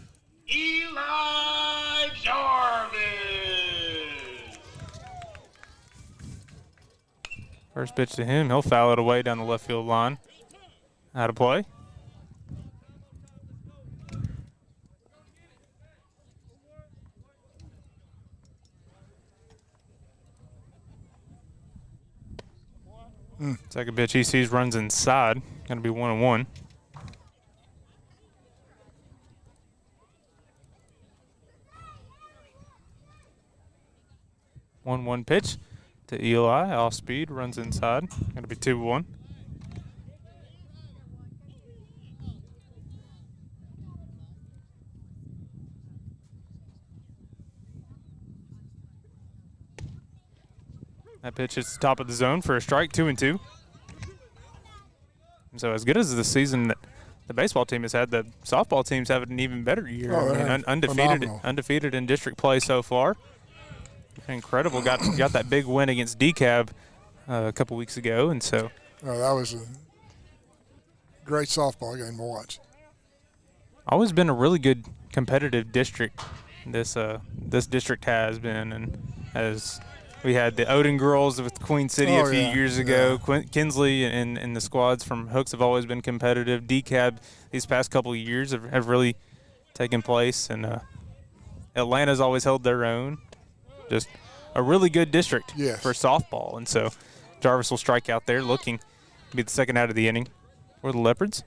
Eli Jarvis. First pitch to him, he'll foul it away down the left field line. Out of play. Second pitch he sees runs inside. Going to be 1-1. 1-1 pitch to Eli. Off speed, runs inside. Going to be 2-1. That pitch hits the top of the zone for a strike, 2-2. And so as good as the season that the baseball team has had, the softball team's having an even better year. Oh, I mean, undefeated in district play so far. Incredible. Got that big win against DeKalb a couple weeks ago, and so. Oh, that was a great softball game to watch. Always been a really good competitive district. This district has been, and as we had the Odin girls with Queen City a few years ago. Yeah. Kinsley and the squads from Hooks have always been competitive. DeKalb these past couple of years have really taken place, and Atlanta's always held their own. Just a really good district for softball, and so Jarvis will strike out there, looking to be the second out of the inning for the Leopards.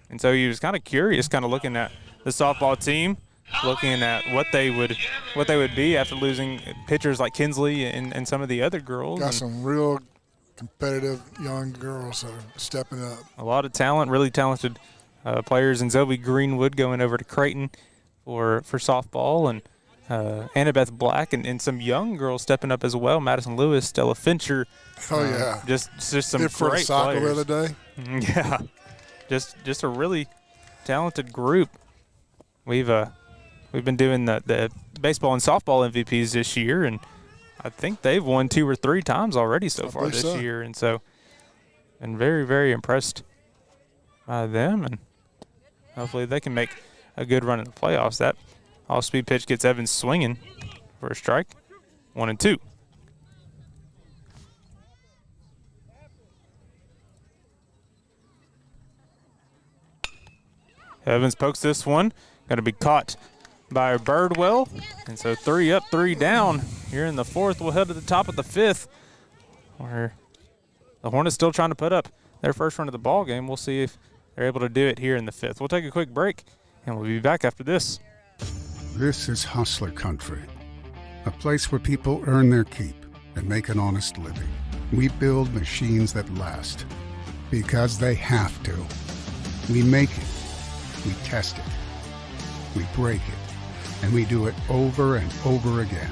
And so he was kind of curious, kind of looking at the softball team, looking at what they would be after losing pitchers like Kinsley and some of the other girls. Got some real competitive young girls that are stepping up. A lot of talent, really talented players. And Zoe Greenwood going over to Creighton for softball, and Annabeth Black and some young girls stepping up as well. Madison Lewis, Stella Fincher. Oh yeah, just some did for great the soccer players. the other day. Yeah, just a really talented group. We've been doing the baseball and softball MVPs this year, and I think they've won 2 or 3 times already so far this year, and so been very, very impressed by them, and hopefully they can make a good run in the playoffs. That off-speed pitch gets Evans swinging for a strike, 1-2. Evans pokes this one, going to be caught by Birdwell, and so 3 up, 3 down here in the 4th. We'll head to the top of the 5th, where the Hornets still trying to put up their first run of the ball game. We'll see if they're able to do it here in the 5th. We'll take a quick break, and we'll be back after this. This is Hustler Country, a place where people earn their keep and make an honest living. We build machines that last because they have to. We make it, we test it, we break it, and we do it over and over again.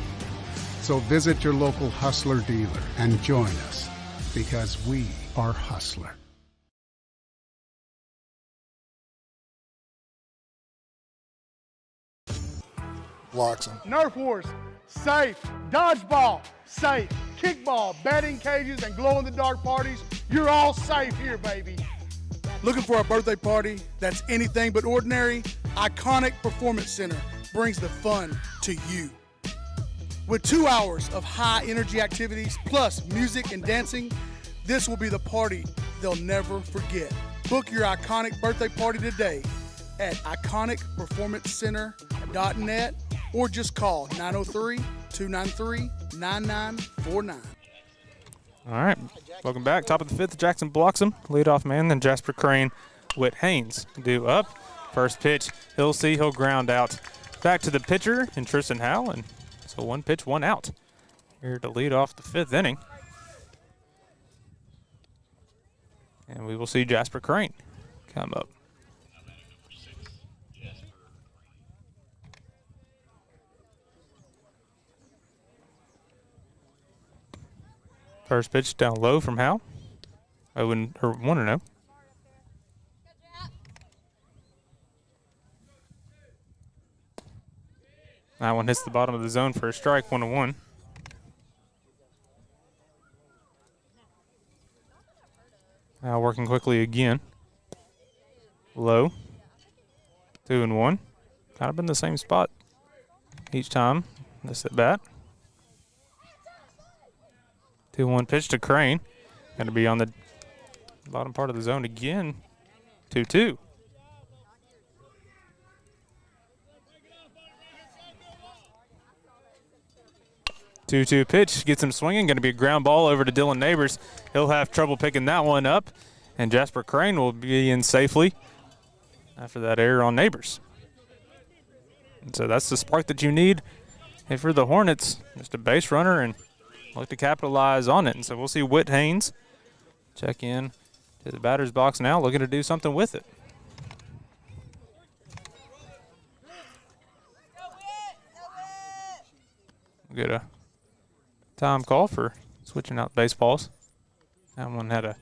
So visit your local Hustler dealer and join us, because we are Hustler. Blocks them. Nerf Wars, safe. Dodgeball, safe. Kickball, batting cages, and glow-in-the-dark parties, you're all safe here, baby. Looking for a birthday party that's anything but ordinary? Iconic Performance Center brings the fun to you. With 2 hours of high-energy activities, plus music and dancing, this will be the party they'll never forget. Book your iconic birthday party today at iconicperformancecenter.net or just call 903-293-9949. All right, welcome back. Top of the 5th, Jackson Bloxham, leadoff man, then Jasper Crane, Whit Haynes due up. First pitch, he'll ground out. Back to the pitcher and Tristan Howell, and so 1 pitch, 1 out here to lead off the 5th inning. And we will see Jasper Crane come up. First pitch down low from Howell. 1-0. That one hits the bottom of the zone for a strike, 1-1. Now working quickly again. Low. 2-1. Kind of been the same spot each time. This at bat. 2-1 pitch to Crane. Going to be on the bottom part of the zone again. 2-2. Two-two pitch gets him swinging. Going to be a ground ball over to Dylan Neighbors. He'll have trouble picking that one up, and Jasper Crane will be in safely after that error on Neighbors. And so that's the spark that you need Hey, for the Hornets, just a base runner and look to capitalize on it. And so we'll see Whit Haynes check in to the batter's box now, looking to do something with it. We'll get a time call for switching out baseballs. That one had a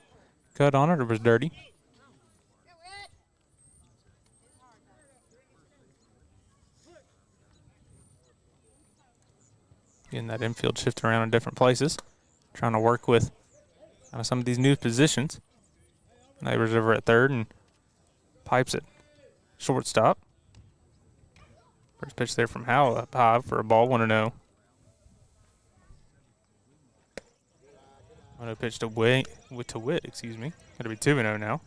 cut on it or was dirty. Getting that infield shift around in different places. Trying to work with some of these new positions. Neighbors over at third and Pipes at shortstop. First pitch there from Howell up high for a ball, 1-0. 1-0 pitch to Witt, excuse me. Got to be 2-0 now.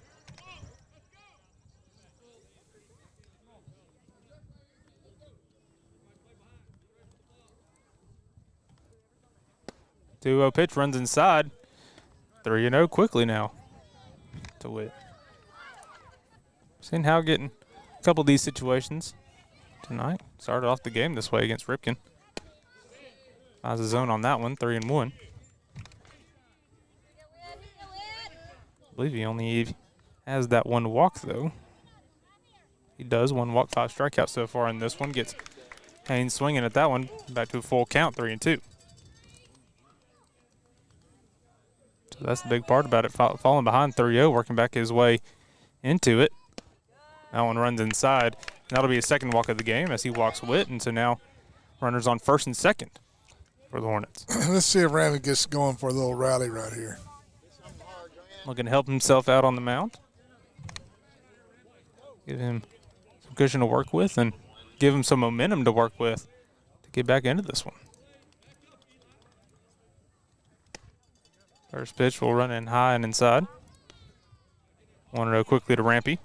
Two-0 pitch runs inside. 3-0 quickly now to Witt. Seen Howell getting a couple of these situations tonight. Started off the game this way against Ripken. Finds the zone on that one, 3-1. I believe he only has that one walk, though. He does, 1 walk, 5 strikeouts so far in this one. Gets Haynes swinging at that one. Back to a full count, 3-2. So that's the big part about it. Falling behind 3-0, working back his way into it. That one runs inside. That'll be his second walk of the game as he walks Witt. And so now runners on first and second for the Hornets. Let's see if Ramey gets going for a little rally right here. Looking to help himself out on the mound. Give him some cushion to work with and give him some momentum to work with to get back into this one. First pitch will run in high and inside. 1-0 quickly to Rampy.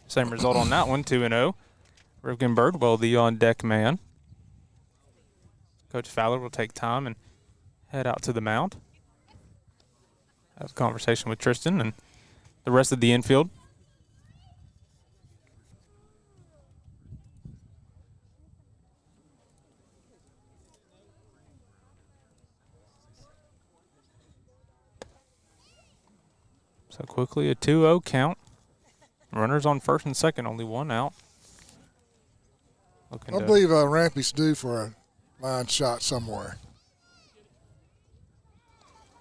Same result on that one, 2-0. Ripken Birdwell, the on-deck man. Coach Fowler will take time and head out to the mound. Have a conversation with Tristan and the rest of the infield. So quickly a 2-0 count. Runners on first and second, only 1 out. I believe Rampy's due for a line shot somewhere.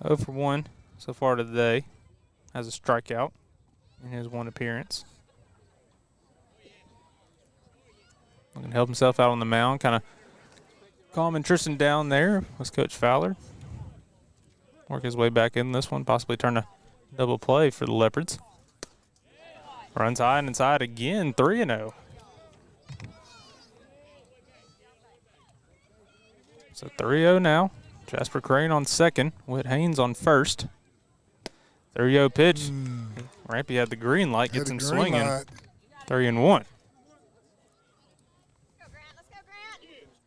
0 for 1 so far today. Has a strikeout in his 1 appearance. Looking to help himself out on the mound, kind of calming Tristan down there was Coach Fowler. Work his way back in this one, possibly turn a double play for the Leopards. Runs high and inside again, 3-0. So 3-0 now. Jasper Crane on second, Whit Haynes on first. 3-0 pitch. Rampy had the green light, gets him swinging. 3-1.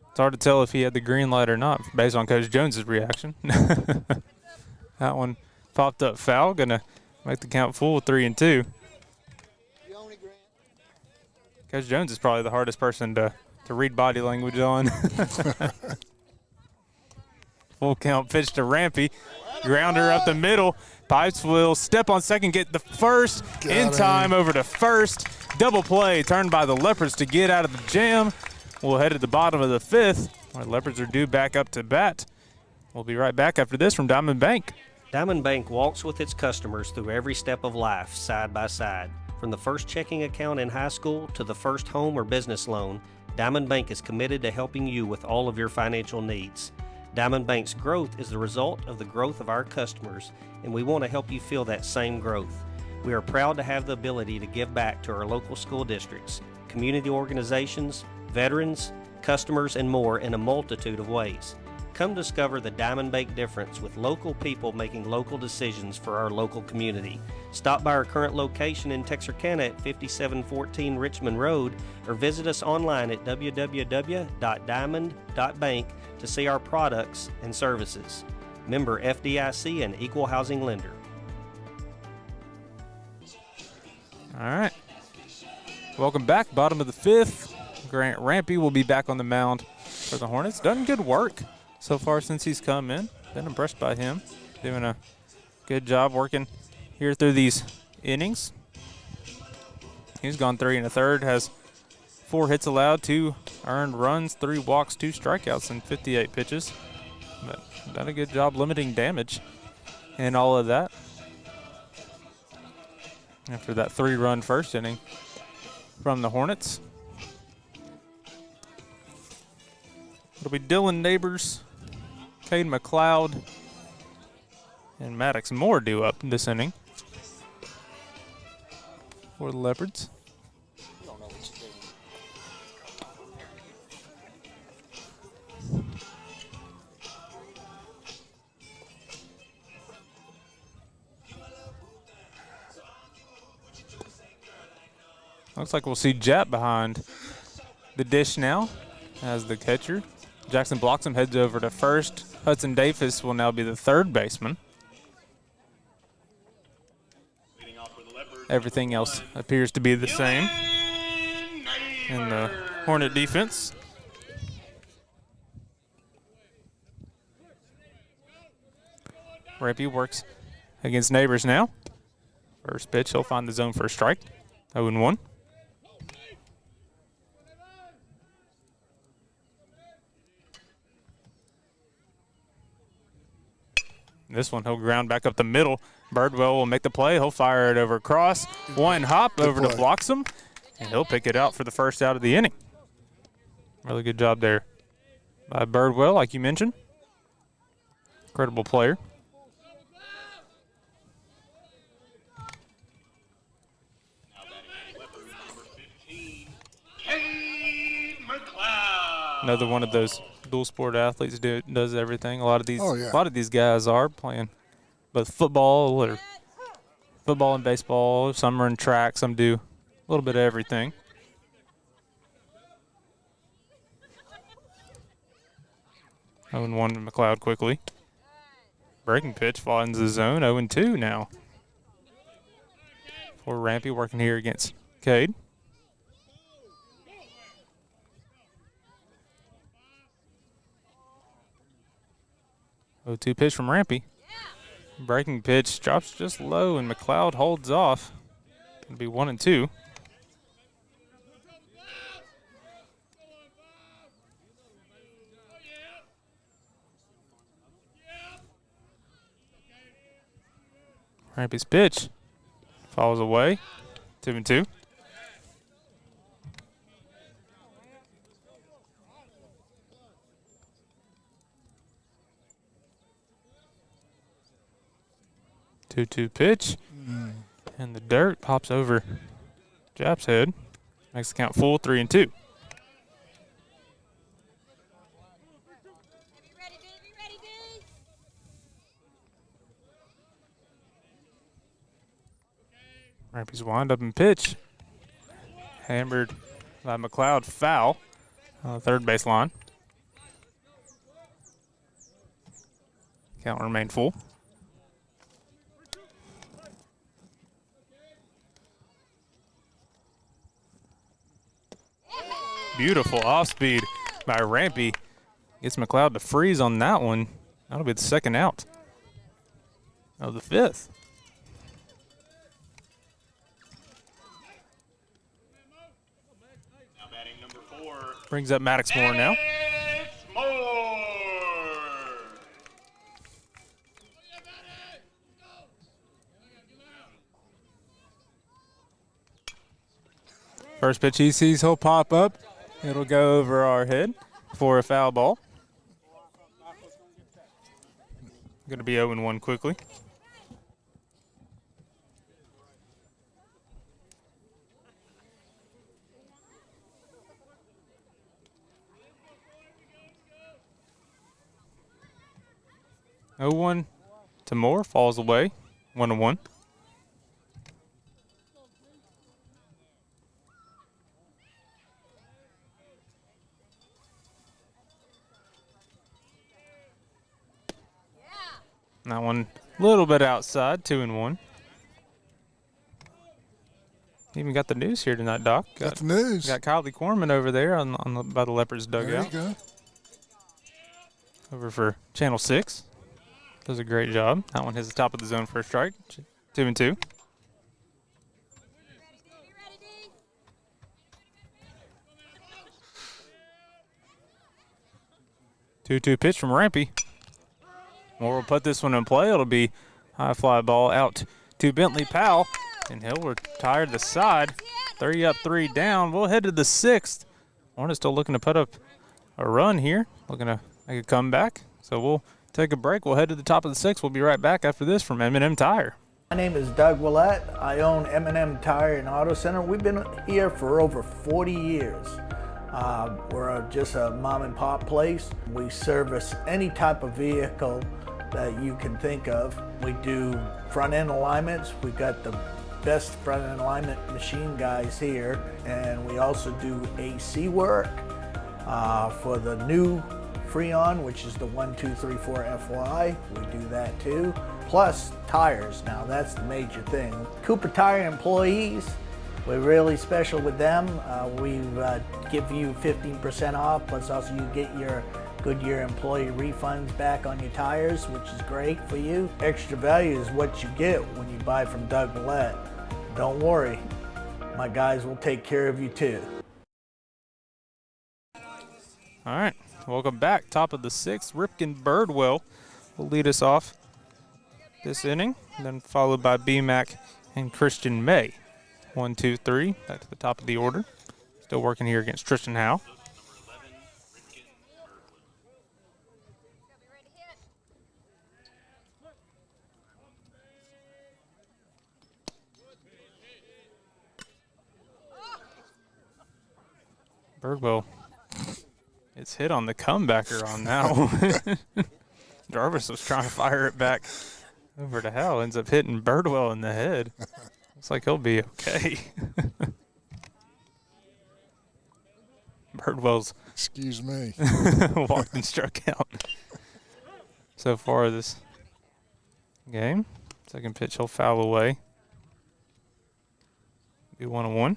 It's hard to tell if he had the green light or not based on Coach Jones's reaction. That one popped up foul, gonna make the count full, 3-2. Coach Jones is probably the hardest person to read body language on. Full count pitch to Rampy. Grounder up the middle. Pipes will step on second, get the first in time over to first. Double play turned by the Leopards to get out of the jam. We'll head to the bottom of the 5th. Our Leopards are due back up to bat. We'll be right back after this from Diamond Bank. Diamond Bank walks with its customers through every step of life, side by side. From the first checking account in high school to the first home or business loan, Diamond Bank is committed to helping you with all of your financial needs. Diamond Bank's growth is the result of the growth of our customers, and we want to help you feel that same growth. We are proud to have the ability to give back to our local school districts, community organizations, veterans, customers, and more in a multitude of ways. Come discover the Diamond Bank difference with local people making local decisions for our local community. Stop by our current location in Texarkana at 5714 Richmond Road or visit us online at www.diamond.bank to see our products and services. Member FDIC and Equal Housing Lender. All right. Welcome back. Bottom of the 5th. Grant Rampy will be back on the mound for the Hornets. Done good work so far since he's come in. Been impressed by him. Doing a good job working here through these innings. He's gone 3 1/3, has 4 hits allowed, 2 earned runs, 3 walks, 2 strikeouts in 58 pitches. But done a good job limiting damage in all of that. After that 3-run first inning from the Hornets. It'll be Dylan Neighbors, Cade McLeod, and Maddox Moore due up this inning for the Leopards. Looks like we'll see Jap behind the dish now as the catcher. Jackson blocks him, heads over to first. Hudson Davis will now be the third baseman. Everything else appears to be the same in the Hornet defense. Rampy works against Neighbors now. First pitch, he'll find the zone for a strike. 0-1. This one, he'll ground back up the middle. Birdwell will make the play. He'll fire it over across. One hop over to Bloxham, and he'll pick it out for the first out of the inning. Really good job there by Birdwell, like you mentioned. Incredible player. Another one of those dual sport athletes does everything. A lot of these guys are playing both football and baseball. Some are in track. Some do a little bit of everything. Oh, and 1 to McLeod quickly. Breaking pitch finds the zone. 0-2 now for Rampy working here against Cade. 0-2 pitch from Rampy. Breaking pitch drops just low, and McLeod holds off. It'll be 1-2. Rampy's pitch falls away. 2-2. Two pitch, and the dirt pops over Jap's head. Makes the count full, 3-2. Rampy's wind up and pitch. Hammered by McLeod, foul on the third base line. Count will remain full. Beautiful off speed by Rampy. Gets McLeod to freeze on that one. That'll be the second out of the 5th. Now batting number 4. Brings up Maddox Moore now. First pitch he sees, he'll pop up. It'll go over our head for a foul ball. Going to be 0-1 quickly. Oh, 1 to Moore, falls away. 1-1. That one a little bit outside, 2-1. Even got the news here tonight, Doc. Got the news. Got Kylie Corman over there by the Leopards dugout. There you go. Over for Channel 6. Does a great job. That one hits the top of the zone for a strike. 2-2. Two pitch from Rampy. Moore will put this one in play. It'll be high fly ball out to Bentley Powell, and he'll retire the side. 3 up, 3 down. We'll head to the 6th. Hornets still looking to put up a run here, looking to make a comeback. So we'll take a break. We'll head to the top of the 6th. We'll be right back after this from M&M Tire. My name is Doug Willett. I own M&M Tire and Auto Center. We've been here for over 40 years. We're just a mom and pop place. We service any type of vehicle that you can think of. We do front end alignments. We've got the best front end alignment machine guys here. And we also do AC work for the new Freon, which is the 1234 FY. We do that too. Plus tires. Now that's the major thing. Cooper Tire employees, we're really special with them. We give you 15% off, plus also you get your Goodyear employee refunds back on your tires, which is great for you. Extra value is what you get when you buy from Doug Willett. Don't worry, my guys will take care of you too. All right, welcome back. Top of the 6th, Ripken Birdwell will lead us off this inning, then followed by BMAC and Christian May. 1, 2, 3, back to the top of the order. Still working here against Tristan Howe. Birdwell, it's hit on the comebacker on now. Jarvis was trying to fire it back over to Howe, ends up hitting Birdwell in the head. Looks like he'll be okay. Birdwell's excuse me walked and struck out so far this game. Second pitch, he'll foul away. Be 1-1.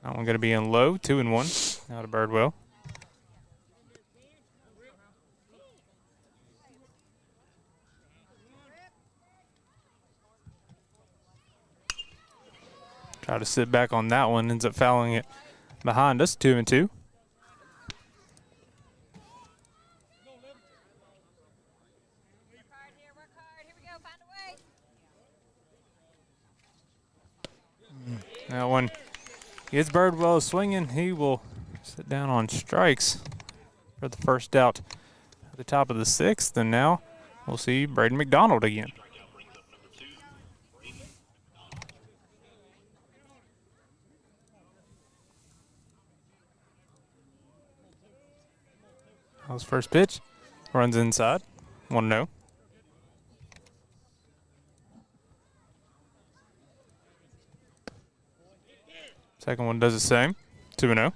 That one going to be in low, 2-1. Now to Birdwell. Try to sit back on that one, ends up fouling it behind us, 2-2. That one gets Birdwell swinging. He will sit down on strikes for the first out at the top of the 6th, and now we'll see Braden McDonald again. That was first pitch. Runs inside. 1-0. Second one does the same. 2-0.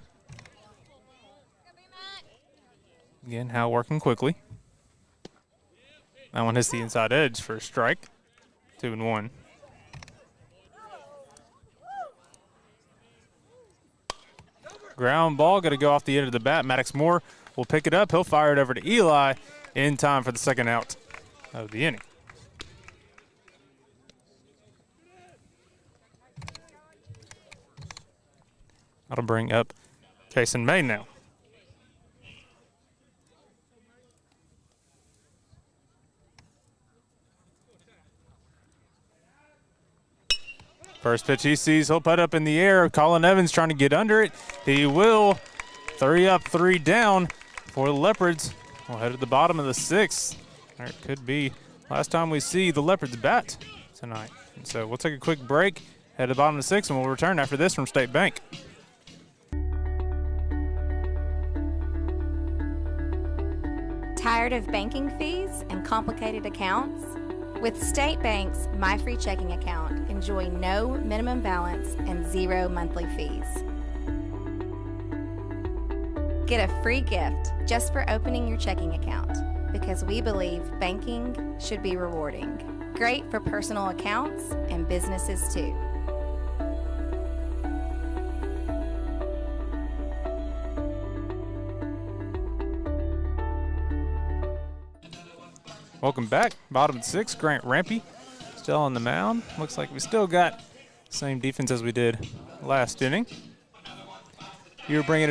Again, Howe working quickly. That one hits the inside edge for a strike. 2-1. Ground ball, got to go off the end of the bat. Maddox Moore will pick it up. He'll fire it over to Eli in time for the second out of the inning. That'll bring up Kason May now. First pitch he sees, he'll put up in the air. Colin Evans trying to get under it. He will. 3 up, 3 down for the Leopards. We'll head to the bottom of the 6th. There could be last time we see the Leopards bat tonight. And so we'll take a quick break, head to the bottom of the 6th, and we'll return after this from State Bank. Tired of banking fees and complicated accounts? With State Bank's My Free Checking account, enjoy no minimum balance and 0 monthly fees. Get a free gift just for opening your checking account. because we believe banking should be rewarding. Great for personal accounts and businesses too. Welcome back. Bottom 6, Grant Rampy still on the mound. Looks like we still got the same defense as we did last inning. You're bringing it